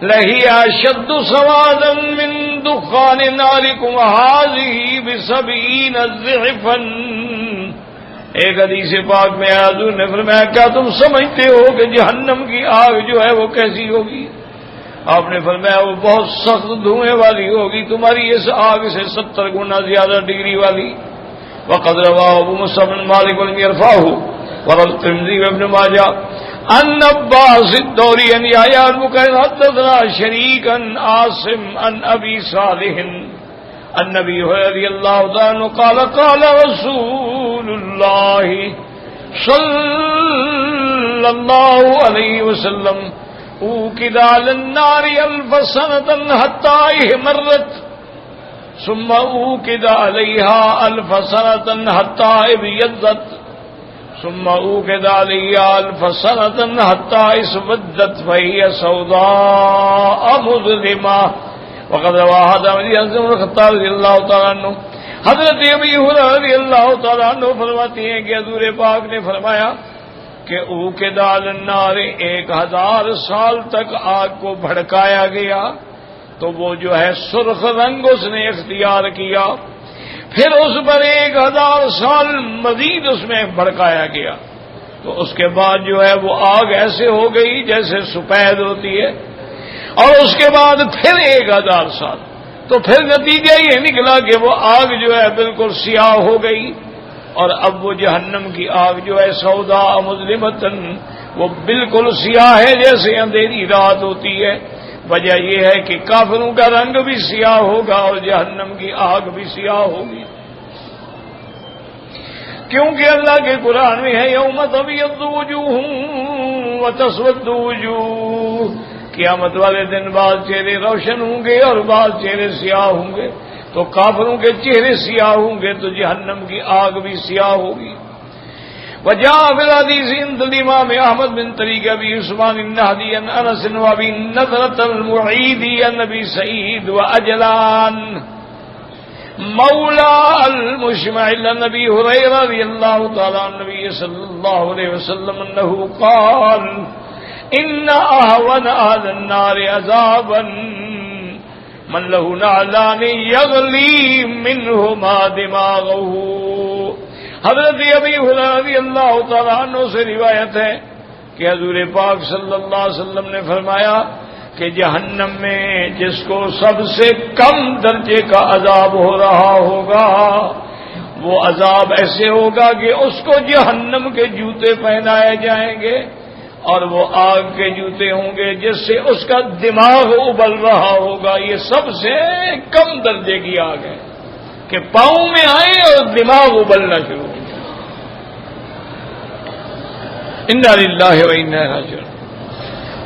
لہی اشد سوادا من دخان نارکم هذه ب70 ضعفا. ایک حدیث پاک میں حضور نے فرمایا کیا تم سمجھتے ہو کہ جہنم کی آگ جو ہے وہ کیسی ہوگی؟ آپ نے فرمایا وہ بہت سخت دھوئیں والی ہوگی، تمہاری اس آگ سے 70 گنا زیادہ ڈگری والی. وقد رواه ابو مصعب بن مالک ولم يرفعه وروى الترمذي وابن ماجه عن عباس الدوري عن يحيى بن بكير حدثنا شريك عن عاصم عن ابي صالح النبي رضي الله عنه قال قال رسول الله صلى الله عليه وسلم اوقد على النار 1000 سنة حتى احمرت ثم اوقد عليها 1000 سنة حتى ابيضت ثم اوقد عليها 1000 سنة حتى اسودت فهي سوداء مظلمة. وقد روى هذا عن الخطاب رضی اللہ تعالیٰ عنہ. حضرت ابی ہریرہ رضی اللہ تعالیٰ عنہ فرماتے ہیں کہ حضور پاک نے فرمایا کہ اوقد علی النار 1000 سال تک آگ کو بھڑکایا گیا تو وہ جو ہے سرخ رنگ اس نے اختیار کیا، پھر اس پر 1000 سال مزید اس میں بھڑکایا گیا تو اس کے بعد جو ہے وہ آگ ایسے ہو گئی جیسے سفید ہوتی ہے، اور اس کے بعد پھر 1000 سال، تو پھر نتیجہ یہ نکلا کہ وہ آگ جو ہے بالکل سیاہ ہو گئی. اور اب وہ جہنم کی آگ جو ہے سودا مظلمتن، وہ بالکل سیاہ ہے جیسے اندھیری رات ہوتی ہے. وجہ یہ ہے کہ کافروں کا رنگ بھی سیاہ ہوگا اور جہنم کی آگ بھی سیاہ ہوگی، کیونکہ اللہ کے قرآن میں ہے یوم تبیض وجوہ وتسود وجوہ، قیامت والے دن بعض چہرے روشن ہوں گے اور بعض چہرے سیاہ ہوں گے. تو کافروں کے چہرے سیاہ ہوں گے تو جہنم کی آگ بھی سیاہ ہوگی. وجاء في الحديث عند الإمام أحمد بن طريق أبي عثمان النهدي عن أنس وأبي نضرة المعيدي عن أبي سعيد وأجلان مولى المشمعل عن أبي هريرة رضي الله تعالى عن النبي صلى الله عليه وسلم أنه قال إن أهون أهل النار عذابا من له نعلان يغلي منهما دماغه. حضرت ابی ہریرہ رضی اللہ تعالیٰ عنہ سے روایت ہے کہ حضور پاک صلی اللہ علیہ وسلم نے فرمایا کہ جہنم میں جس کو سب سے کم درجے کا عذاب ہو رہا ہوگا وہ عذاب ایسے ہوگا کہ اس کو جہنم کے جوتے پہنائے جائیں گے اور وہ آگ کے جوتے ہوں گے جس سے اس کا دماغ ابل رہا ہوگا. یہ سب سے کم درجے کی آگ ہے کہ پاؤں میں آئے اور دماغ ابلنا شروع ہو. انا للہ و انا الیہ راجعون.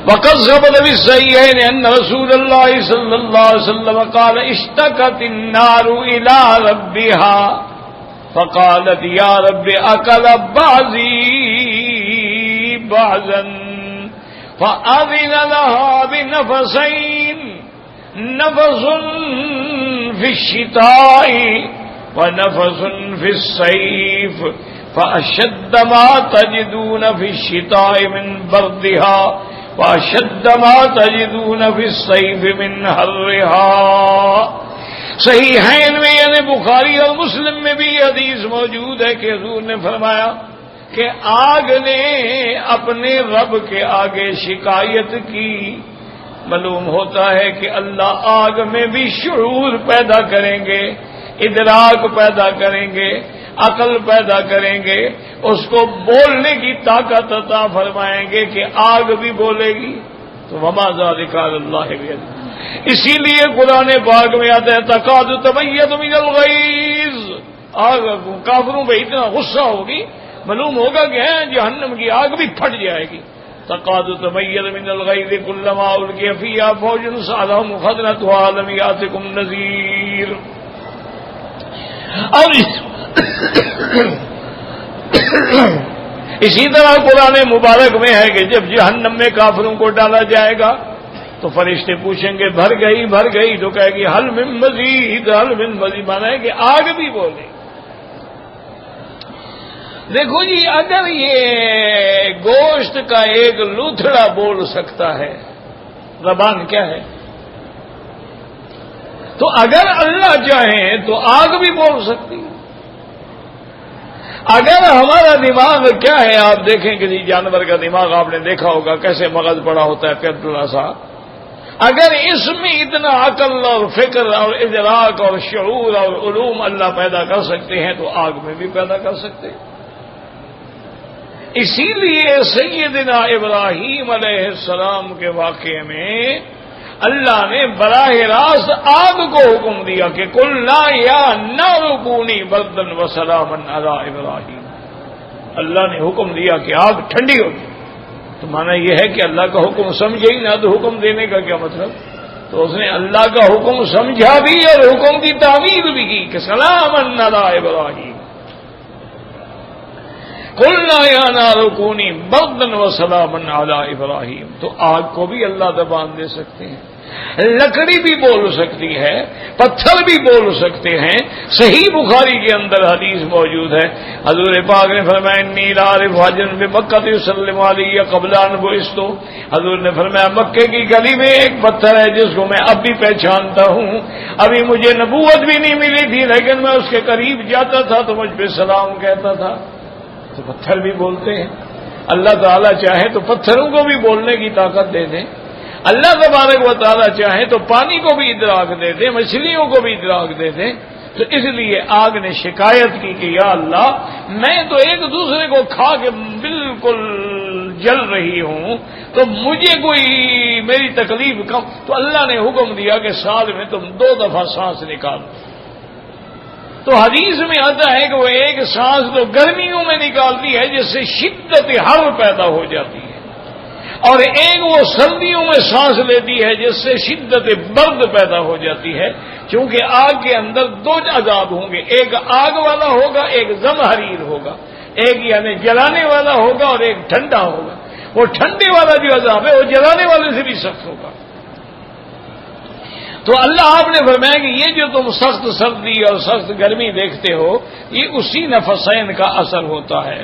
وقد ثبت في الصحيحين ان رسول الله صلى الله عليه وسلم قال اشتكت النار الى ربها فقالت یا رب اکل بعضی بعضا فأذن لها بنفسين نفس في الشتاء ونفس في الصيف فأشد ما تجدون في الشتاء من بردها وأشد ما تجدون في الصيف من حرها. صحیحین میں یعنی بخاری اور مسلم میں بھی حدیث موجود ہے کہ حضور نے فرمایا کہ آگ نے اپنے رب کے آگے شکایت کی. معلوم ہوتا ہے کہ اللہ آگ میں بھی شعور پیدا کریں گے، ادراک پیدا کریں گے، عقل پیدا کریں گے، اس کو بولنے کی طاقت عطا فرمائیں گے کہ آگ بھی بولے گی. تو وما ذالک علی اللہ بعزیز. اسی لیے قرآن پاک میں آتا ہے تکاد تمیز من الغیظ. آگ کافروں پہ اتنا غصہ ہوگی، معلوم ہوگا کہ جہنم کی آگ بھی پھٹ جائے گی. تکاد تمیز من الغیظ کلما القی فیہا فوج سألہم خزنتہا لم یأتکم نذیر. اور اسی طرح قرآن مبارک میں ہے کہ جب جہنم میں کافروں کو ڈالا جائے گا تو فرشتے پوچھیں گے بھر گئی بھر گئی، تو کہے گی حل من مزید حل من مزید. مانا ہے کہ آگ بھی بولے. دیکھو جی، اگر یہ گوشت کا ایک لوتھڑا بول سکتا ہے، زبان کیا ہے، تو اگر اللہ چاہیں تو آگ بھی بول سکتی. اگر ہمارا دماغ کیا ہے، آپ دیکھیں کسی جانور کا دماغ آپ نے دیکھا ہوگا کیسے مغز پڑا ہوتا ہے پیٹلا سا. اگر اس میں اتنا عقل اور فکر اور ادراک اور شعور اور علوم اللہ پیدا کر سکتے ہیں تو آگ میں بھی پیدا کر سکتے ہیں. اسی لیے سیدنا ابراہیم علیہ السلام کے واقعے میں اللہ نے براہ راست آگ کو حکم دیا کہ قلنا یا نار کونی بردا وسلاما علی ابراہیم. اللہ نے حکم دیا کہ آگ ٹھنڈی ہو گئی. تو مانا یہ ہے کہ اللہ کا حکم سمجھے ہی نہ تو حکم دینے کا کیا مطلب. تو اس نے اللہ کا حکم سمجھا بھی اور حکم کی تعمیر بھی کی کہ سلاما علی ابراہیم. قلنا یا نار کونی بردا وسلاما علی ابراہیم. تو آگ کو بھی اللہ زبان دے سکتے ہیں، لکڑی بھی بول سکتی ہے، پتھر بھی بول سکتے ہیں. صحیح بخاری کے اندر حدیث موجود ہے، حضور پاک نے فرمایا انی لا اعرف حجرا بمکہ یسلم علی قبل ان بعثت. حضور نے فرمایا مکے کی گلی میں ایک پتھر ہے جس کو میں اب بھی پہچانتا ہوں. ابھی مجھے نبوت بھی نہیں ملی تھی لیکن میں اس کے قریب جاتا تھا تو مجھ پہ سلام کہتا تھا. تو پتھر بھی بولتے ہیں. اللہ تعالیٰ چاہے تو پتھروں کو بھی بولنے کی طاقت دے دیں. اللہ تبارک و تعالیٰ چاہے تو پانی کو بھی ادراک دے دیں، مچھلیوں کو بھی ادراک دے دیں. تو اس لیے آگ نے شکایت کی کہ یا اللہ میں تو ایک دوسرے کو کھا کے بالکل جل رہی ہوں، تو مجھے کوئی میری تکلیف کم. تو اللہ نے حکم دیا کہ سال میں تم 2 دفعہ سانس نکالو. تو حدیث میں آتا ہے کہ وہ ایک سانس تو گرمیوں میں نکالتی ہے جس سے شدت حر پیدا ہو جاتی ہے، اور ایک وہ سردیوں میں سانس لیتی ہے جس سے شدت برد پیدا ہو جاتی ہے. چونکہ آگ کے اندر 2 عذاب ہوں گے، ایک آگ والا ہوگا، ایک زمہریر ہوگا. ایک یعنی جلانے والا ہوگا اور ایک ٹھنڈا ہوگا. وہ ٹھنڈے والا جو عذاب ہے وہ جلانے والے سے بھی سخت ہوگا. تو اللہ آپ نے فرمایا کہ یہ جو تم سخت سردی اور سخت گرمی دیکھتے ہو یہ اسی نفسین کا اثر ہوتا ہے.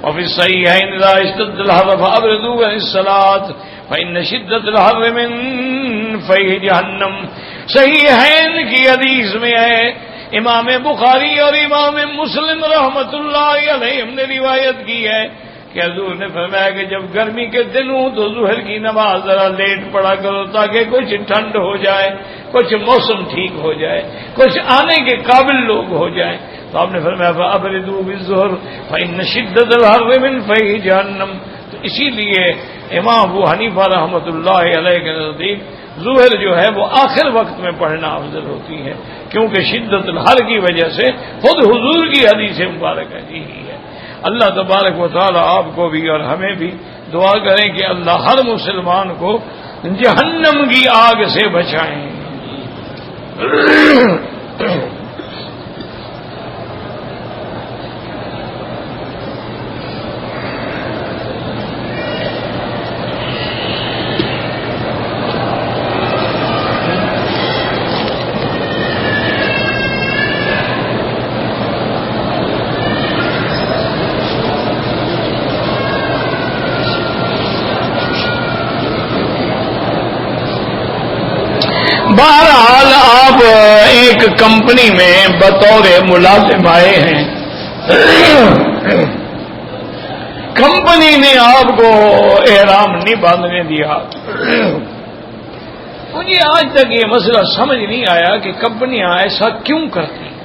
وفي الصحيحين إذا اشتد الحر فأبردوا عن الصلاة فإن شدة الحر من فيح جہنم. صحیحین کی حدیث میں ہے، امام بخاری اور امام مسلم رحمۃ اللہ علیہ نے روایت کی ہے کہ حضور نے فرمایا کہ جب گرمی کے دن ہوں تو ظہر کی نماز ذرا لیٹ پڑا کرو تاکہ کچھ ٹھنڈ ہو جائے، کچھ موسم ٹھیک ہو جائے، کچھ آنے کے قابل لوگ ہو جائیں. تو آپ نے فرمایا فَأَبْرِدُوا بِالظُّهْرِ فَإِنَّ شِدَّةَ الْحَرِّ مِنْ فَيْحِ جَهَنَّمَ. تو اسی لیے امام ابو حنیفہ رحمۃ اللہ علیہ کے نزدیک ظہر جو ہے وہ آخر وقت میں پڑھنا افضل ہوتی ہے، کیونکہ شدت الحر کی وجہ سے خود حضور کی حدیث مبارکہ یہی ہے. اللہ تبارک و تعالی آپ کو بھی اور ہمیں بھی دعا کریں کہ اللہ ہر مسلمان کو جہنم کی آگ سے بچائیں. بہرحال آپ ایک کمپنی میں بطور ملازم آئے ہیں، کمپنی نے آپ کو احرام نہیں باندھنے دیا. مجھے آج تک یہ مسئلہ سمجھ نہیں آیا کہ کمپنیاں ایسا کیوں کرتی ہیں،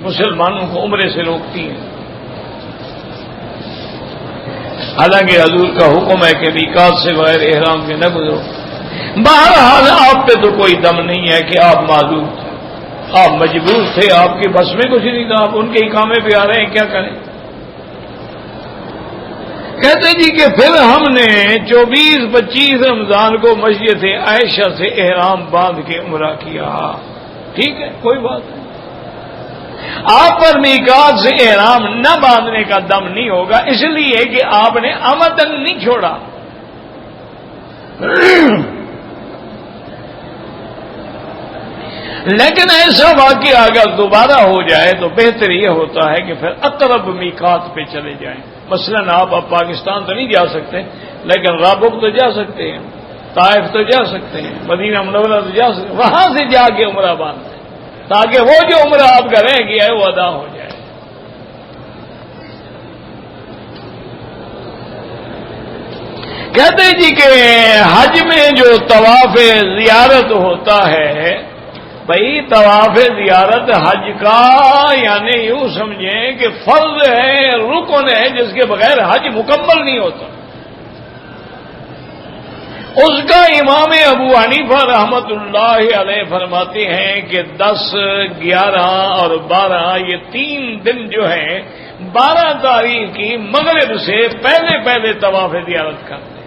مسلمانوں کو عمرے سے روکتی ہیں. حالانکہ حضور کا حکم ہے کہ میقات سے بغیر احرام کے نہ گزرو. بہرحال آپ پہ تو کوئی دم نہیں ہے کہ آپ معذور تھے، آپ مجبور تھے، آپ کے بس میں کچھ نہیں تھا، آپ ان کے اقامے پہ آ رہے ہیں، کیا کریں. کہتے جی کہ پھر ہم نے 24-25 رمضان کو مسجد عائشہ سے احرام باندھ کے عمرہ کیا. ٹھیک ہے، کوئی بات نہیں. آپ پر میقات سے احرام نہ باندھنے کا دم نہیں ہوگا، اس لیے کہ آپ نے عمدن نہیں چھوڑا. لیکن ایسا واقعہ اگر دوبارہ ہو جائے تو بہتر یہ ہوتا ہے کہ پھر اقرب میقات پہ چلے جائیں. مثلا آپ اب پاکستان تو نہیں جا سکتے، لیکن رابغ تو جا سکتے ہیں، طائف تو جا سکتے ہیں، مدینہ منورہ تو جا سکتے ہیں، وہاں سے جا کے عمرہ باندھ دیں تاکہ وہ جو عمرہ آپ کا رہ گیا ہے وہ ادا ہو جائے. کہتے جی کہ حج میں جو طواف زیارت ہوتا ہے، بھائی طواف زیارت حج کا یعنی یوں سمجھیں کہ فرض ہے، رکن ہے، جس کے بغیر حج مکمل نہیں ہوتا. اس کا امام ابو حنیفہ رحمت اللہ علیہ فرماتے ہیں کہ 10، 11 اور 12 یہ 3 دن جو ہیں 12 تاریخ کی مغرب سے پہلے طواف زیارت کرتے.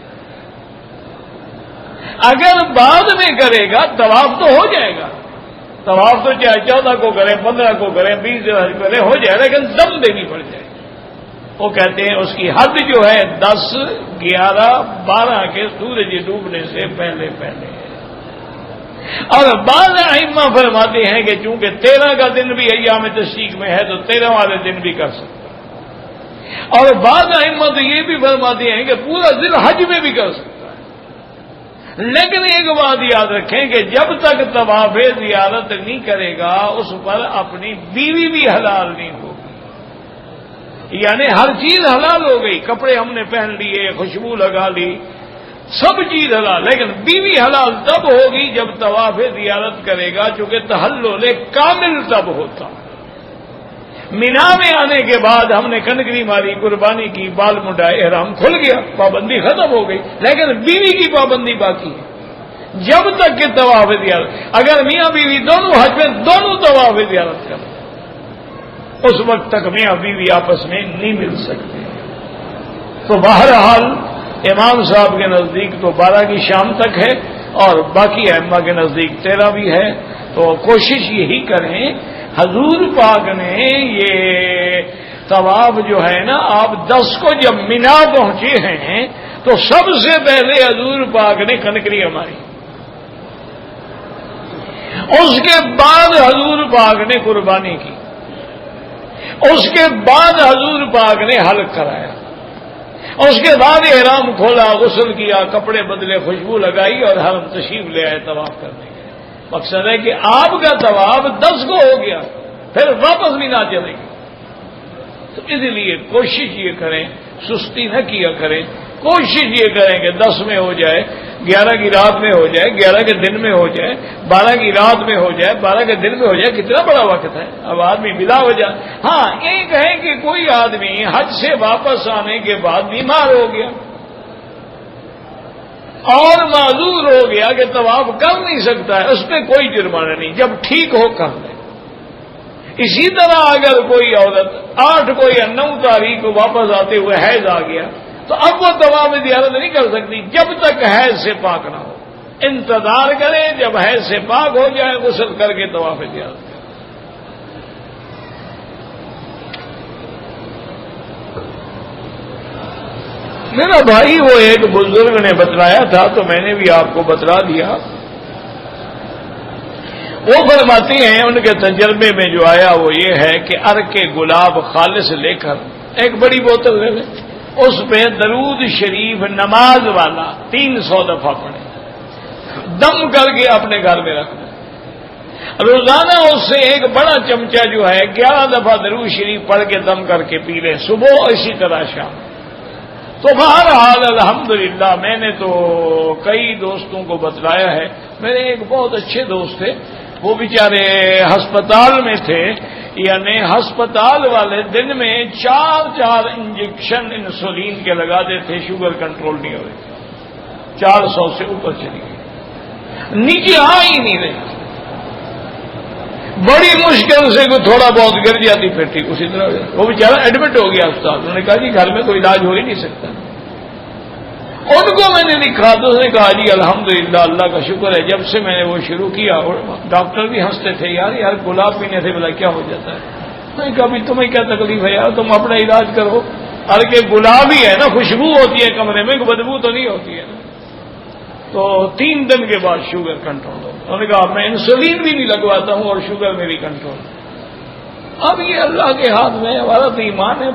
اگر بعد میں کرے گا طواف تو ہو جائے گا، طواف تو چاہے 14 کو کریں، 15 کو کریں، 20 دن پہلے ہو جائے، لیکن دم دینی پڑ جائے. وہ کہتے ہیں اس کی حد جو ہے 10، 11، 12 کے سورج ڈوبنے سے پہلے. اور بعض ائمہ فرماتے ہیں کہ چونکہ 13 کا دن بھی ایام تشریق میں ہے تو 13 والے دن بھی کر سکتا ہے. اور بعض ائمہ تو یہ بھی فرماتے ہیں کہ پورا ذی الحج میں بھی کر سکتا ہے. لیکن ایک بات یاد رکھیں کہ جب تک طواف زیارت نہیں کرے گا اس پر اپنی بیوی بھی حلال نہیں ہوگی. یعنی ہر چیز حلال ہو گئی، کپڑے ہم نے پہن لیے، خوشبو لگا لی، سب چیز حلال، لیکن بیوی حلال تب ہوگی جب طواف زیارت کرے گا، چونکہ تحلل کامل تب ہوتا. مینا میں آنے کے بعد ہم نے کنکری ماری، قربانی کی، بال منڈائے، احرام کھل گیا، پابندی ختم ہو گئی، لیکن بیوی کی پابندی باقی ہے جب تک کہ طواف زیارت. اگر میاں بیوی دونوں حج میں دونوں طواف زیارت کریں اس وقت تک میاں بیوی آپس میں نہیں مل سکتے. تو بہرحال امام صاحب کے نزدیک تو 12 کی شام تک ہے اور باقی ائمہ کے نزدیک 13 بھی ہے. تو کوشش یہی کریں، حضور پاک نے یہ طواف جو ہے نا، آپ 10 کو جب مینا پہنچے ہیں تو سب سے پہلے حضور پاک نے کنکریاں ماری، اس کے بعد حضور پاک نے قربانی کی، اس کے بعد حضور پاک نے حلق کرایا، اس کے بعد احرام کھولا، غسل کیا، کپڑے بدلے، خوشبو لگائی اور حرم تشریف لے آئے طواف کرنے کے. مقصد ہے کہ آپ کا طواف 10 کو ہو گیا، پھر واپس بھی نہ چلے گی. تو اس لیے کوشش یہ کریں، سستی نہ کیا کریں، کوشش یہ کریں کہ 10 میں ہو جائے، 11 کی رات میں ہو جائے، 11 کے دن میں ہو جائے، 12 کی رات میں ہو جائے، 12 کے دن میں ہو جائے. کتنا بڑا وقت ہے، اب آدمی بلا ہو جائے. ہاں ایک ہے کہ کوئی آدمی حج سے واپس آنے کے بعد بیمار ہو گیا اور معذور ہو گیا کہ طواف کر نہیں سکتا ہے، اس پہ کوئی جرمانہ نہیں، جب ٹھیک ہو کر لے. اسی طرح اگر کوئی عورت 8 کو یا 9 تاریخ کو واپس آتے ہوئے حیض آ گیا تو اب وہ طواف زیارت نہیں کر سکتی جب تک حیض سے پاک نہ ہو. انتظار کریں جب حیض سے پاک ہو جائے، غسل کر کے طواف زیارت کریں. میرا بھائی وہ ایک بزرگ نے بتلایا تھا تو میں نے بھی آپ کو بتلا دیا. وہ فرماتے ہیں ان کے تجربے میں جو آیا وہ یہ ہے کہ عرق گلاب خالص لے کر ایک بڑی بوتل لے لیں، اس پہ درود شریف نماز والا 300 دفعہ پڑھیں، دم کر کے اپنے گھر میں رکھ دیں. روزانہ اس سے ایک بڑا چمچہ جو ہے 11 دفعہ درود شریف پڑھ کے دم کر کے پی لے، صبح اسی طرح شام۔ تو بہرحال الحمدللہ میں نے تو کئی دوستوں کو بتلایا ہے۔ میرے ایک بہت اچھے دوست تھے، وہ بیچارے ہسپتال میں تھے، یعنی ہسپتال والے دن میں 4 انجیکشن انسولین کے لگاتے تھے، شوگر کنٹرول نہیں ہو رہی تھی، 400 سے اوپر چلی گئی، نیچے آ ہی نہیں رہی تھی، بڑی مشکل سے کوئی تھوڑا بہت گر جاتی پھر ٹھیک اسی طرح وہ بیچارہ ایڈمٹ ہو گیا اسپتال۔ انہوں نے کہا جی گھر میں کوئی علاج ہو ہی نہیں سکتا۔ ان کو میں نے لکھا تو اس نے کہا جی الحمدللہ اللہ کا شکر ہے، جب سے میں نے وہ شروع کیا، اور ڈاکٹر بھی ہنستے تھے، یار گلاب پینے سے بلا کیا ہو جاتا ہے؟ میں نے کہا بھی تمہیں کیا تکلیف ہے یار، تم اپنا علاج کرو، ارے کہ گلاب ہی ہے نا، خوشبو ہوتی ہے کمرے میں، بدبو تو نہیں ہوتی ہے نا۔ تو 3 دن کے بعد شوگر کنٹرول ہو۔ انہوں نے کہا میں انسولین بھی نہیں لگواتا ہوں اور شوگر میری کنٹرول۔ اب یہ اللہ کے ہاتھ میں، ہمارا تو ایمان ہے۔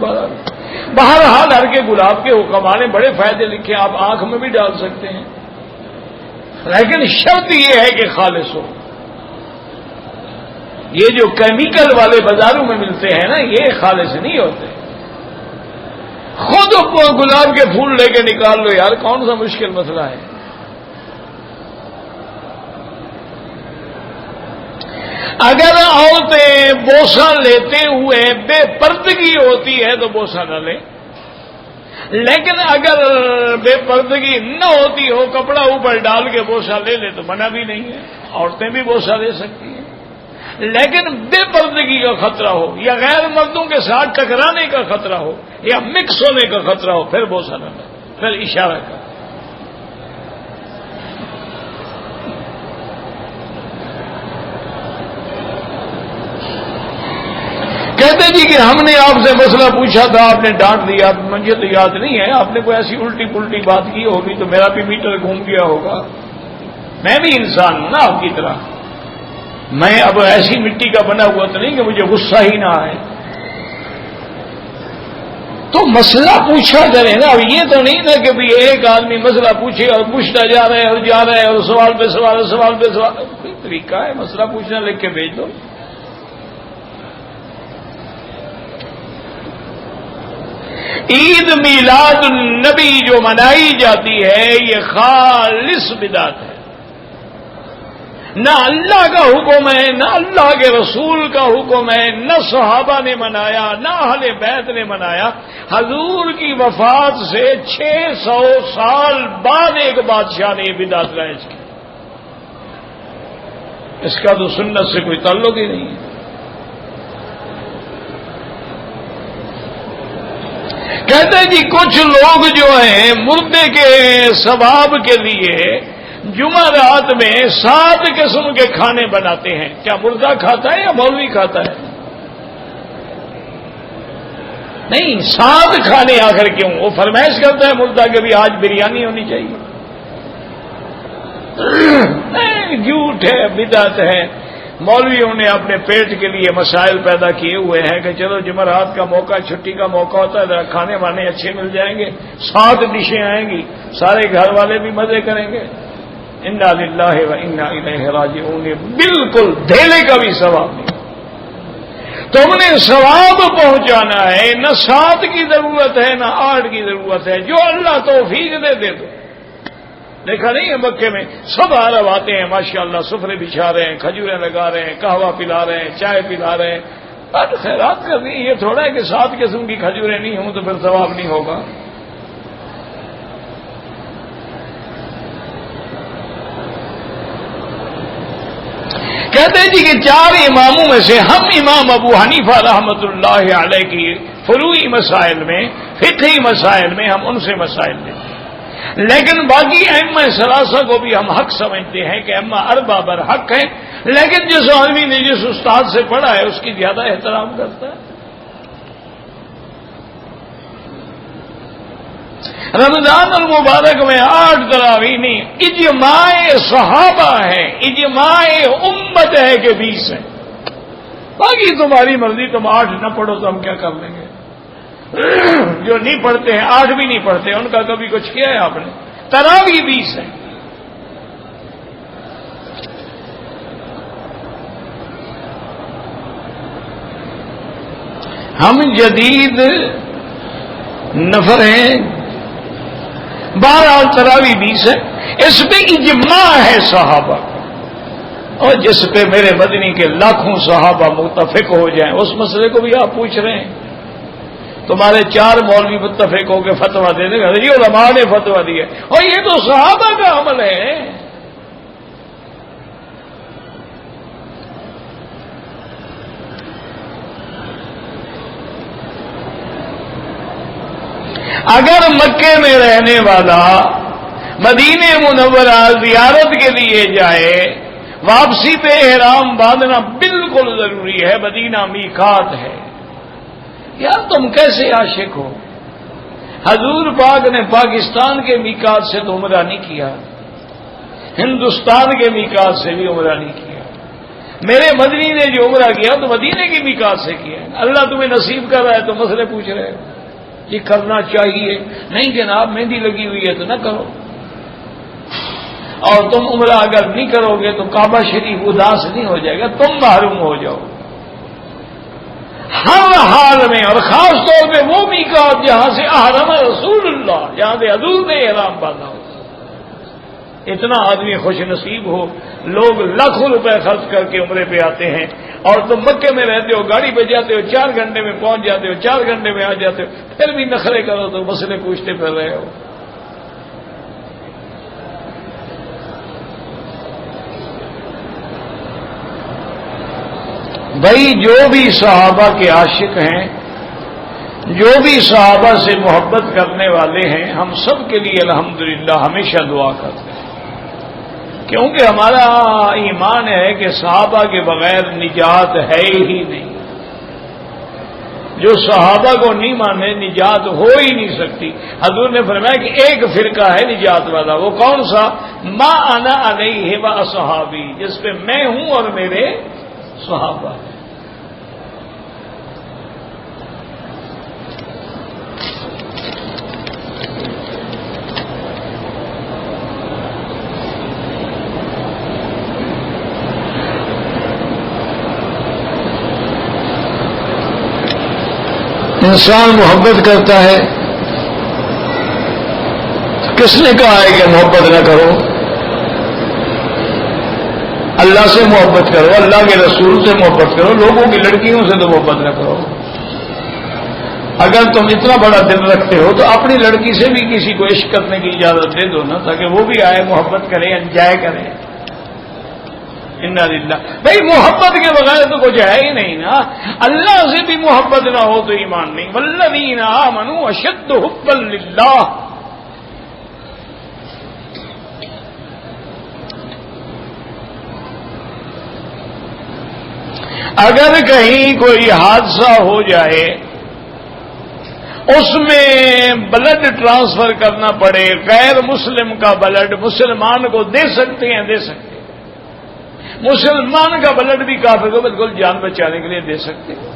بہرحال ہر کے گلاب کے حکماں نے بڑے فائدے لکھے، آپ آنکھ میں بھی ڈال سکتے ہیں، لیکن شرط یہ ہے کہ خالص ہو۔ یہ جو کیمیکل والے بازاروں میں ملتے ہیں نا، یہ خالص نہیں ہوتے۔ خود گلاب کے پھول لے کے نکال لو یار، کون سا مشکل مسئلہ ہے؟ اگر عورتیں بوسہ لیتے ہوئے بے پردگی ہوتی ہے تو بوسہ نہ لیں، لیکن اگر بے پردگی نہ ہوتی ہو، کپڑا اوپر ڈال کے بوسہ لے لے تو منع بھی نہیں ہے، عورتیں بھی بوسہ لے سکتی ہیں۔ لیکن بے پردگی کا خطرہ ہو یا غیر مردوں کے ساتھ ٹکرانے کا خطرہ ہو یا مکس ہونے کا خطرہ ہو، پھر بوسہ نہ لیں، پھر اشارہ کر۔ کہتے جی کہ ہم نے آپ سے مسئلہ پوچھا تھا، آپ نے ڈانٹ دیا، مجھے تو یاد نہیں ہے، آپ نے کوئی ایسی الٹی پلٹی بات کی ہوگی تو میرا بھی میٹر گھوم گیا ہوگا۔ میں بھی انسان ہوں نا آپ کی طرح، میں اب ایسی مٹی کا بنا ہوا تو نہیں کہ مجھے غصہ ہی نہ آئے۔ تو مسئلہ پوچھا کرے نا، اب یہ تو نہیں نا کہ بھی ایک آدمی مسئلہ پوچھے اور پوچھتا جا رہا ہے اور جا رہا ہے اور سوال پہ سوال، سوال پہ سوال، کوئی طریقہ ہے مسئلہ پوچھنا، لکھ کے بھیج دو۔ عید میلاد النبی جو منائی جاتی ہے یہ خالص بدعت ہے، نہ اللہ کا حکم ہے، نہ اللہ کے رسول کا حکم ہے، نہ صحابہ نے منایا، نہ اہل بیت نے منایا۔ حضور کی وفات سے 600 سال بعد ایک بادشاہ نے یہ بدعت رائج کی، اس کا تو سنت سے کوئی تعلق ہی نہیں ہے۔ کہتے ہیں جی کچھ لوگ جو ہیں مردے کے ثواب کے لیے جمعرات میں 7 قسم کے کھانے بناتے ہیں۔ کیا مردہ کھاتا ہے یا مولوی کھاتا ہے؟ نہیں، 7 کھانے آخر کیوں؟ وہ فرمائش کرتا ہے مردہ کہ بھی آج بریانی ہونی چاہیے۔ جھوٹ ہے، بدعت ہے۔ مولویوں نے اپنے پیٹ کے لیے مسائل پیدا کیے ہوئے ہیں کہ چلو جمعرات کا موقع، چھٹی کا موقع ہوتا ہے، کھانے وانے اچھے مل جائیں گے، 7 ڈشیں آئیں گی، سارے گھر والے بھی مزے کریں گے۔ انا للہ و انا الیہ راجعون، بالکل دھیلے کا بھی ثواب نہیں۔ تم نے ثواب پہنچانا ہے، نہ 7 کی ضرورت ہے نہ 8 کی ضرورت ہے، جو اللہ توفیق دے دو۔ دیکھا نہیں ہے مکے میں سب عرب آتے ہیں ماشاءاللہ، سفرے بچھا رہے ہیں، کھجوریں لگا رہے ہیں، قہوہ پلا رہے ہیں، چائے پلا رہے ہیں، بات خیرات کر رہی ہے۔ یہ تھوڑا ہے کہ 7 قسم کی کھجوریں نہیں ہوں تو پھر ثواب نہیں ہوگا۔ کہتے ہیں جی کہ 4 اماموں میں سے ہم امام ابو حنیفہ رحمۃ اللہ علیہ کی فروعی مسائل میں، فقہی مسائل میں ہم ان سے مسائل لیتے ہیں، لیکن باقی ائمہ ثلاثہ کو بھی ہم حق سمجھتے ہیں کہ ائمہ اربعہ بر حق ہیں، لیکن جس آدمی نے جس استاد سے پڑھا ہے اس کی زیادہ احترام کرتا ہے۔ رمضان المبارک میں 8 تراویح نہیں، اجماع صحابہ ہے، اجماع امت ہے کہ 20 ہے۔ باقی تمہاری مرضی، تم 8 نہ پڑھو تو ہم کیا کر لیں گے؟ جو نہیں پڑھتے ہیں 8 بھی نہیں پڑھتے، ان کا کبھی کچھ کیا ہے آپ نے؟ تراویح 20 ہے۔ ہم جدید نفر ہیں، 12 تراوی 20 ہے، اس پہ اجماع ہے صحابہ کا، اور جس پہ میرے مدنی کے لاکھوں صحابہ متفق ہو جائیں، اس مسئلے کو بھی آپ پوچھ رہے ہیں۔ تمہارے 4 مولوی متفق ہو کے فتویٰ دے دیں گے، یہ علماء نے فتویٰ دیا، اور یہ تو صحابہ کا عمل ہے۔ اگر مکے میں رہنے والا مدینہ منورہ زیارت کے لیے جائے، واپسی پہ احرام باندھنا بالکل ضروری ہے، مدینہ میقات ہے۔ یار تم کیسے عاشق ہو؟ حضور پاک نے پاکستان کے میقات سے تو عمرہ نہیں کیا، ہندوستان کے میقات سے بھی عمرہ نہیں کیا، میرے مدنی نے جو عمرہ کیا تو مدینے کی میقات سے کیا۔ اللہ تمہیں نصیب کر رہا ہے تو مسئلے پوچھ رہے ہو، یہ کرنا چاہیے؟ نہیں جناب، مہندی لگی ہوئی ہے تو نہ کرو، اور تم عمرہ اگر نہیں کرو گے تو کعبہ شریف اداس نہیں ہو جائے گا، تم محروم ہو جاؤ ہر حال میں، اور خاص طور پہ وہ میقات جہاں سے احرم رسول اللہ، جہاں سے حضور نے احرام باندھا ہو۔ اتنا آدمی خوش نصیب ہو، لوگ لاکھوں روپے خرچ کر کے عمرے پہ آتے ہیں، اور تم مکے میں رہتے ہو، گاڑی پہ جاتے ہو، 4 گھنٹے میں پہنچ جاتے ہو، 4 گھنٹے میں آ جاتے ہو، پھر بھی نخرے کرو تو مسئلے پوچھتے پھر رہے ہو۔ بھائی جو بھی صحابہ کے عاشق ہیں، جو بھی صحابہ سے محبت کرنے والے ہیں، ہم سب کے لیے الحمدللہ ہمیشہ دعا کرتے ہیں، کیونکہ ہمارا ایمان ہے کہ صحابہ کے بغیر نجات ہے ہی نہیں۔ جو صحابہ کو نہیں مانے نجات ہو ہی نہیں سکتی۔ حضور نے فرمایا کہ ایک فرقہ ہے نجات والا، وہ کون سا؟ ما انا علیہ و اصحابی، جس پہ میں ہوں اور میرے صحابہ۔ انسان محبت کرتا ہے، کس نے کہا ہے کہ محبت نہ کرو؟ اللہ سے محبت کرو، اللہ کے رسول سے محبت کرو، لوگوں کی لڑکیوں سے تو محبت نہ کرو۔ اگر تم اتنا بڑا دل رکھتے ہو تو اپنی لڑکی سے بھی کسی کو عشق کرنے کی اجازت دے دو نا، تاکہ وہ بھی آئے، محبت کرے، انجوائے کرے۔ انا للہ، بھائی محبت کے بغیر تو کچھ ہے ہی نہیں نا۔ اللہ سے بھی محبت نہ ہو تو ایمان نہیں۔ والذین آمنوا اشد حبا للہ، اگر کہیں کوئی حادثہ ہو جائے، اس میں بلڈ ٹرانسفر کرنا پڑے، غیر مسلم کا بلڈ مسلمان کو دے سکتے ہیں؟ دے سکتے ہیں۔ مسلمان کا بلڈ بھی کافر کو بالکل جان بچانے کے لیے دے سکتے ہیں۔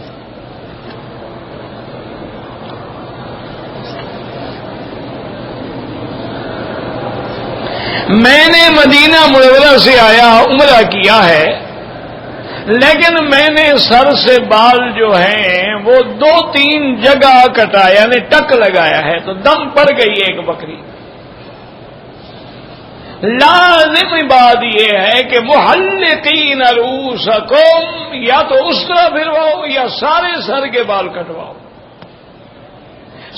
میں نے مدینہ منورہ سے آیا، عمرہ کیا ہے، لیکن میں نے سر سے بال جو ہیں وہ 2-3 جگہ کٹایا، یعنی ٹک لگایا ہے، تو دم پڑ گئی ایک بکری۔ لازم بات یہ ہے کہ محلقین رؤوسکم، یا تو اس طرح پھرواؤ یا سارے سر کے بال کٹواؤ۔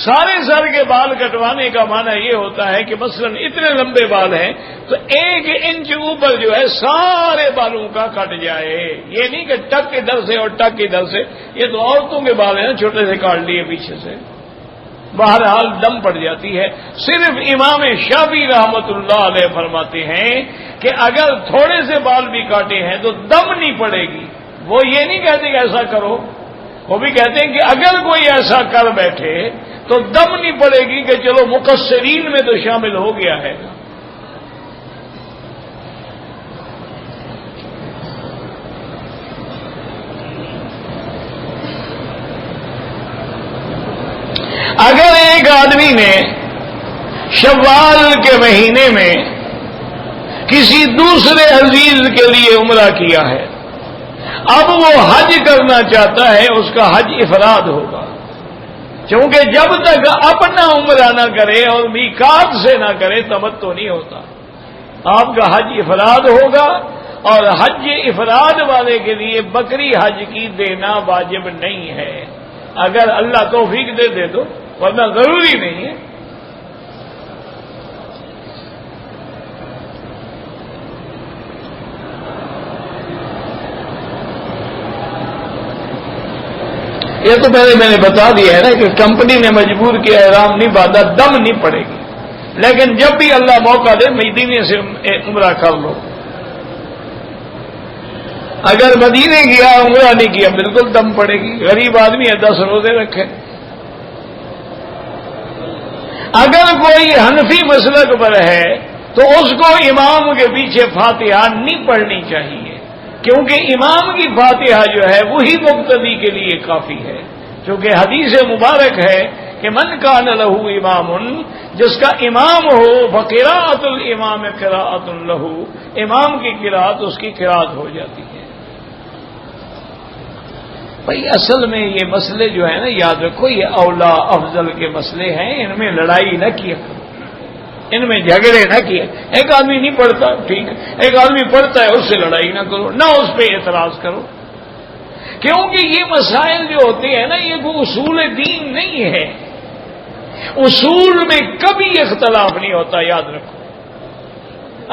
سارے سر کے بال کٹوانے کا معنی یہ ہوتا ہے کہ مثلا اتنے لمبے بال ہیں تو 1 انچ اوپر جو ہے سارے بالوں کا کٹ جائے۔ یہ نہیں کہ ٹک ادھر سے اور ٹک ادھر سے، یہ تو عورتوں کے بال ہیں، چھوٹے سے کاٹ لیے پیچھے سے، بہرحال دم پڑ جاتی ہے۔ صرف امام شافعی رحمت اللہ علیہ فرماتے ہیں کہ اگر تھوڑے سے بال بھی کاٹے ہیں تو دم نہیں پڑے گی۔ وہ یہ نہیں کہتے کہ ایسا کرو، وہ بھی کہتے ہیں کہ اگر کوئی ایسا کر بیٹھے تو دم نہیں پڑے گی کہ چلو مقصرین میں تو شامل ہو گیا ہے۔ اگر ایک آدمی نے شوال کے مہینے میں کسی دوسرے عزیز کے لیے عمرہ کیا ہے، اب وہ حج کرنا چاہتا ہے، اس کا حج افراد ہوگا، کیونکہ جب تک اپنا عمرہ نہ کرے اور میقات سے نہ کرے تمتع نہیں ہوتا۔ آپ کا حج افراد ہوگا، اور حج افراد والے کے لیے بکری حج کی دینا واجب نہیں ہے، اگر اللہ توفیق دے دو، ورنہ ضروری نہیں ہے۔ یہ تو پہلے میں نے بتا دیا ہے نا کہ کمپنی نے مجبور کیا، احرام نہیں باندھا، دم نہیں پڑے گی، لیکن جب بھی اللہ موقع دے مدینے سے عمرہ کر لو۔ اگر مدینے گیا عمرہ نہیں کیا بالکل دم پڑے گی۔ غریب آدمی ہے 10 روزے رکھے۔ اگر کوئی حنفی مسلک پر ہے تو اس کو امام کے پیچھے فاتحہ نہیں پڑھنی چاہیے، کیونکہ امام کی فاتحہ جو ہے وہی مقتدی کے لیے کافی ہے، کیونکہ حدیث مبارک ہے کہ من کان لہ امام، جس کا امام ہو فقراءۃ الامام قراءۃ لہ، امام کی قراءت اس کی قراءت ہو جاتی ہے۔ بھائی اصل میں یہ مسئلے جو ہے نا، یاد رکھو یہ اولا افضل کے مسئلے ہیں، ان میں لڑائی نہ کیا کرو، ان میں جھگڑے نہ کیا۔ ایک آدمی نہیں پڑھتا ٹھیک ہے، ایک آدمی پڑھتا ہے اس سے لڑائی نہ کرو، نہ اس پہ اعتراض کرو، کیونکہ یہ مسائل جو ہوتے ہیں نا یہ کوئی اصول دین نہیں ہے، اصول میں کبھی اختلاف نہیں ہوتا، یاد رکھو۔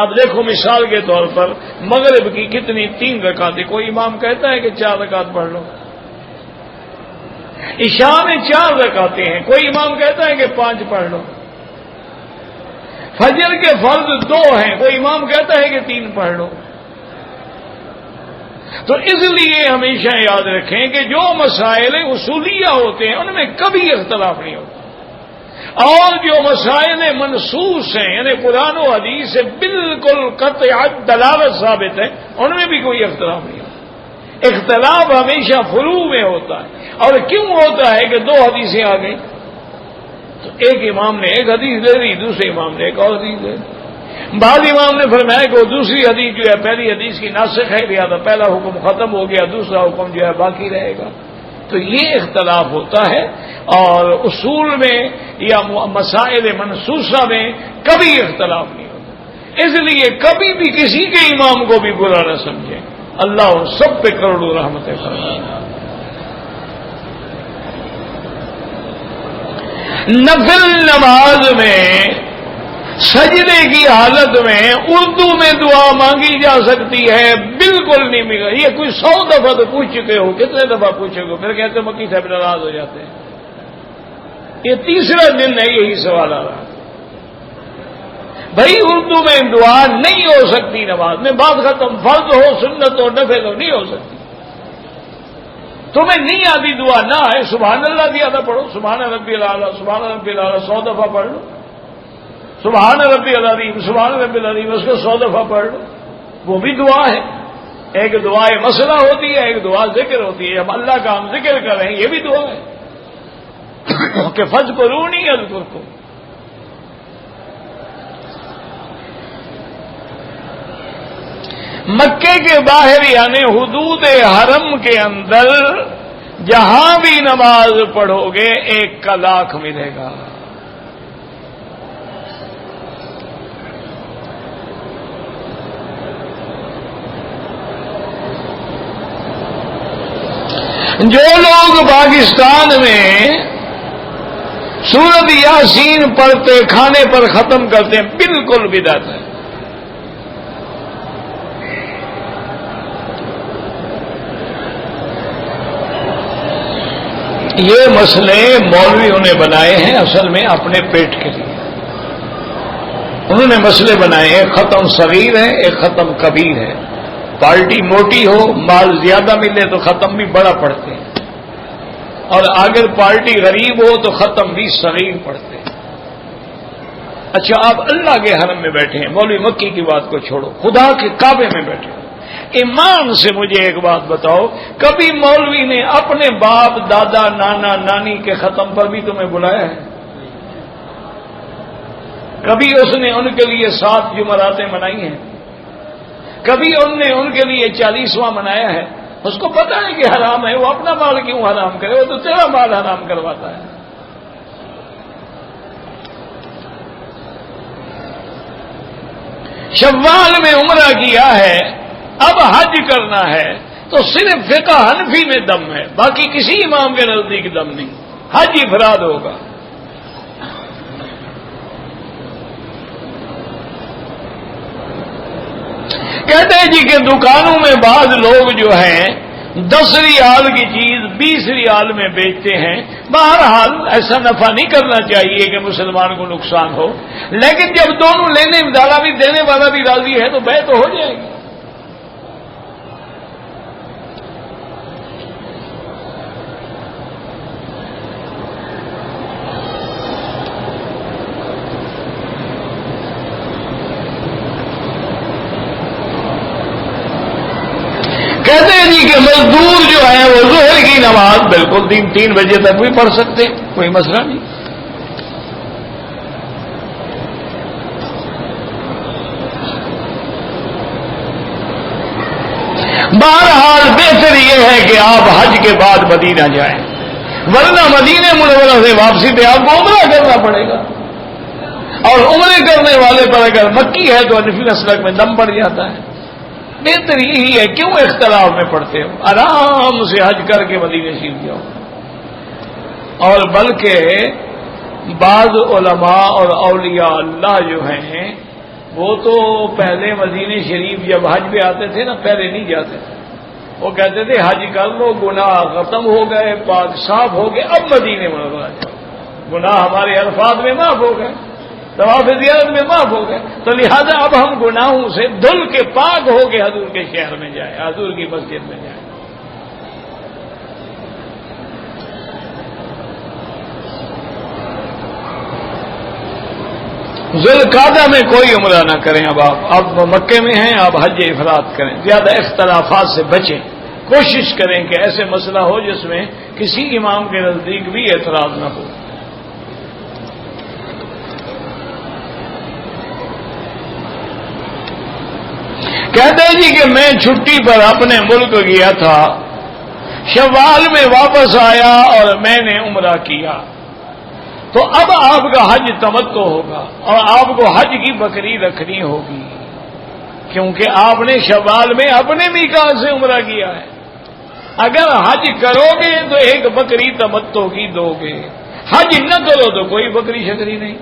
اب دیکھو مثال کے طور پر مغرب کی کتنی 3 رکعتیں، کوئی امام کہتا ہے کہ 4 رکعت پڑھ لو۔ عشاء میں 4 رکعتیں ہیں، کوئی امام کہتا ہے کہ 5 پڑھ لو۔ فجر کے فرض 2 ہیں، کوئی امام کہتا ہے کہ 3 پڑھ لو۔ تو اس لیے ہمیشہ یاد رکھیں کہ جو مسائل اصولیہ ہوتے ہیں ان میں کبھی اختلاف نہیں ہوتا، اور جو مسائل منصوص ہیں یعنی قرآن و حدیث سے بالکل قطع دلالت ثابت ہے ان میں بھی کوئی اختلاف نہیں ہوتا۔ اختلاف ہمیشہ فروع میں ہوتا ہے، اور کیوں ہوتا ہے کہ 2 حدیثیں آ گئی تو ایک امام نے ایک حدیث لے لی، دوسرے امام نے ایک اور حدیث لے لی۔ بعض امام نے فرمایا کہ وہ دوسری حدیث جو ہے پہلی حدیث کی ناسخ ہے، لہذا پہلا حکم ختم ہو گیا، دوسرا حکم جو ہے باقی رہے گا۔ تو یہ اختلاف ہوتا ہے، اور اصول میں یا مسائل منصوصہ میں کبھی اختلاف نہیں ہوتا، اس لیے کبھی بھی کسی کے امام کو بھی برا نہ سمجھیں، اللہ ان سب پہ کروڑوں رحمتیں فرمائے۔ نفل نماز میں سجدے کی حالت میں اردو میں دعا مانگی جا سکتی ہے؟ بالکل نہیں ملے۔ یہ کوئی 100 دفعہ تو پوچھ چکے ہو، کتنے دفعہ پوچھے ہو، پھر کہتے مکی صاحب ناراض ہو جاتے ہیں۔ یہ 3را دن ہے یہی سوال آ رہا۔ بھائی اردو میں دعا نہیں ہو سکتی نماز میں، بات ختم، فرض ہو سنت ہو نفل ہو نہیں ہو سکتی۔ تمہیں نہیں آتی دعا نہ آئے، سبحان اللہ زیادہ پڑھو، سبحان ربی الاعلیٰ، سبحان ربی الاعلیٰ 100 دفعہ پڑھ لو، سبحان ربی العظیم، سبحان ربی العظیم اس کو 100 دفعہ پڑھ لو، وہ بھی دعا ہے۔ ایک دعا مسئلہ ہوتی ہے، ایک دعا ذکر ہوتی ہے، ہم اللہ کا ہم ذکر کر رہے ہیں، یہ بھی دعا ہے کہ فاذکرونی اذکرکم۔ مکے کے باہر یعنی حدود حرم کے اندر جہاں بھی نماز پڑھو گے 1 کا لاکھ ملے گا۔ جو لوگ پاکستان میں سورۃ یاسین پڑھتے کھانے پر ختم کرتے ہیں بالکل بدعت ہے۔ یہ مسئلے مولویوں نے بنائے ہیں اصل میں اپنے پیٹ کے لیے، انہوں نے مسئلے بنائے، ایک ختم صغیر ہے ایک ختم کبیر ہے۔ پارٹی موٹی ہو مال زیادہ ملے تو ختم بھی بڑا پڑھتے ہیں، اور اگر پارٹی غریب ہو تو ختم بھی صغیر پڑھتے ہیں۔ اچھا آپ اللہ کے حرم میں بیٹھے ہیں، مولوی مکی کی بات کو چھوڑو، خدا کے کعبے میں بیٹھے ہیں، ایمان سے مجھے ایک بات بتاؤ، کبھی مولوی نے اپنے باپ دادا نانا نانی کے ختم پر بھی تمہیں بلایا ہے؟ کبھی اس نے ان کے لیے 7 جمعراتیں منائی ہیں؟ کبھی ان نے ان کے لیے 40واں منایا ہے؟ اس کو پتا ہے کہ حرام ہے، وہ اپنا مال کیوں حرام کرے؟ وہ تو تیرا مال حرام کرواتا ہے۔ شوال میں عمرہ کیا ہے، اب حج کرنا ہے، تو صرف فقہ حنفی میں دم ہے، باقی کسی امام کے نزدیک دم نہیں، حج افراد ہوگا۔ کہتے ہیں جی کہ دکانوں میں بعض لوگ جو ہیں 10 ریال کی چیز 20 ریال میں بیچتے ہیں۔ بہرحال ایسا نفع نہیں کرنا چاہیے کہ مسلمان کو نقصان ہو، لیکن جب دونوں لینے والا بھی دینے والا بھی راضی ہے تو بیع تو ہو جائے گی۔ کہتے ہیں جی کہ مزدور جو ہے وہ ظہر کی نماز بالکل 3 بجے تک بھی پڑھ سکتے، کوئی مسئلہ نہیں۔ بہرحال بہتر یہ ہے کہ آپ حج کے بعد مدینہ جائیں، ورنہ مدینہ منورہ سے واپسی پہ آپ کو عمرہ کرنا پڑے گا، اور عمرے کرنے والے پر اگر مکی ہے تو حنفی مسلک میں دم پڑ جاتا ہے۔ بہتر یہی ہے، کیوں اختلاف میں پڑتے ہو؟ آرام سے حج کر کے مدینہ شریف جاؤ۔ اور بلکہ بعض علماء اور اولیاء اللہ جو ہیں وہ تو پہلے مدینہ شریف جب حج پہ آتے تھے نا، پہلے نہیں جاتے تھے، وہ کہتے تھے حج کر لو، گناہ ختم ہو گئے، پاک صاف ہو گئے، اب مدینہ منورہ جاؤ، گناہ ہمارے الفاظ میں معاف ہو گئے، طواف زیارت میں معاف ہو گئے، تو لہذا اب ہم گناہوں سے دھل کے پاک ہو کے حضور کے شہر میں جائیں، حضور کی مسجد میں جائیں۔ ذوالقعدہ میں کوئی عمرہ نہ کریں، اب مکے میں ہیں، آپ حج افراد کریں، زیادہ اختلافات سے بچیں، کوشش کریں کہ ایسے مسئلہ ہو جس میں کسی امام کے نزدیک بھی اعتراض نہ ہو۔ کہتے ہیں جی کہ میں چھٹی پر اپنے ملک گیا تھا، شوال میں واپس آیا اور میں نے عمرہ کیا، تو اب آپ کا حج تمتع ہوگا اور آپ کو حج کی بکری رکھنی ہوگی، کیونکہ آپ نے شوال میں اپنے میقات سے عمرہ کیا ہے۔ اگر حج کرو گے تو ایک بکری تمتع کی دو گے، حج نہ کرو تو کوئی بکری شکری نہیں۔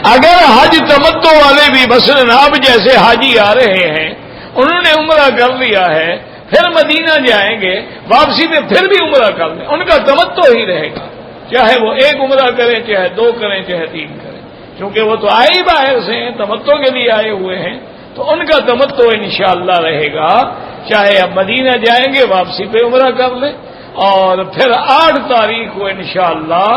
اگر حج تمتع والے بھی مثلاً آپ جیسے حاجی آ رہے ہیں، انہوں نے عمرہ کر لیا ہے، پھر مدینہ جائیں گے، واپسی میں پھر بھی عمرہ کر لیں، ان کا تمتع ہی رہے گا، چاہے وہ 1 عمرہ کریں، چاہے 2 کریں، چاہے 3 کریں، کیونکہ وہ تو آئے ہی باہر سے ہیں، تمتع کے لیے آئے ہوئے ہیں، تو ان کا تمتع انشاءاللہ رہے گا، چاہے اب مدینہ جائیں گے واپسی پہ عمرہ کر لیں، اور پھر 8 تاریخ کو انشاءاللہ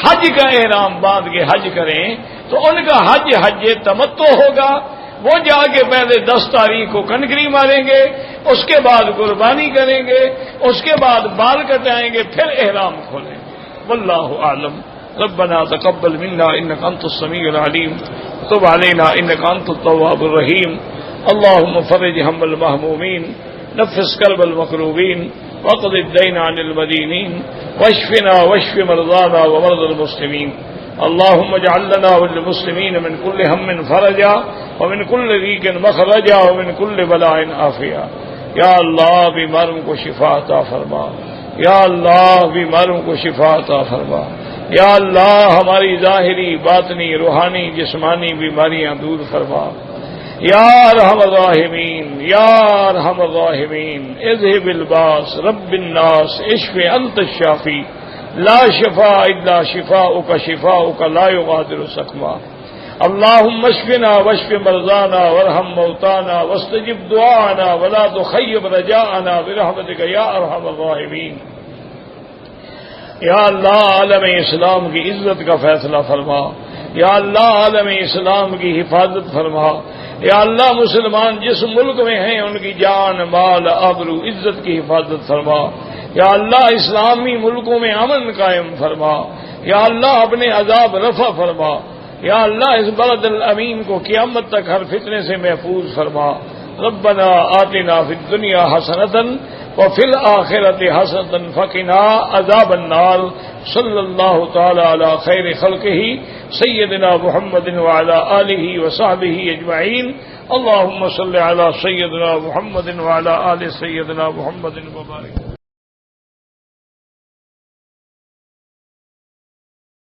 حج کا احرام باندھ کے حج کریں، تو ان کا حج تمتع ہوگا۔ وہ جا کے پہلے 10 تاریخ کو کنکری ماریں گے، اس کے بعد قربانی کریں گے، اس کے بعد بال کٹائیں گے، پھر احرام کھولیں گے۔ واللہ اعلم۔ ربنا تقبل منا انك انت السميع العليم وتب علينا انك انت التواب الرحيم اللهم فرج هم المهمومين نفس كرب المكروبين واقض الدين عن المدينين واشفنا واشف مرضانا ومرضى المسلمين اللهم اجعل لنا وللمسلمين من كل هم فرجا ومن كل ضيق مخرجا ومن كل بلاء عافيا۔ یا اللہ بیماروں کو شفا عطا فرما، یا اللہ بیماروں کو شفا عطا فرما، یا اللہ ہماری ظاہری باطنی روحانی جسمانی بیماریاں دور فرما، یا ارحم الراحمین یا ارحم الراحمین۔ اذهب الباس رب الناس اشف انت الشافی لا شفاء الا شفاؤک شفاؤک لا یغادر سقما۔ اللهم اشفنا واشف مرضانا وارحم موتانا واستجب دعانا ولا تخيب رجاءنا برحمتك یا ارحم الراحمین۔ یا اللہ عالم اسلام کی عزت کا فیصلہ فرما، یا اللہ عالم اسلام کی حفاظت فرما، یا اللہ مسلمان جس ملک میں ہیں ان کی جان مال آبرو عزت کی حفاظت فرما، یا اللہ اسلامی ملکوں میں امن قائم فرما، یا اللہ اپنے عذاب رفع فرما، یا اللہ اس بلد الامین کو قیامت تک ہر فتنے سے محفوظ فرما. ربنا آتنا فی الدنیا حسنۃ وفی الآخرۃ حسنۃ فقنا عذاب النار. صلی اللہ تعالی علی خیر خلقہ سیدنا محمد وعلی آلہ وصحبہ اجمعین. اللهم صل علی سیدنا محمد وعلی آل سیدنا محمد وبارک.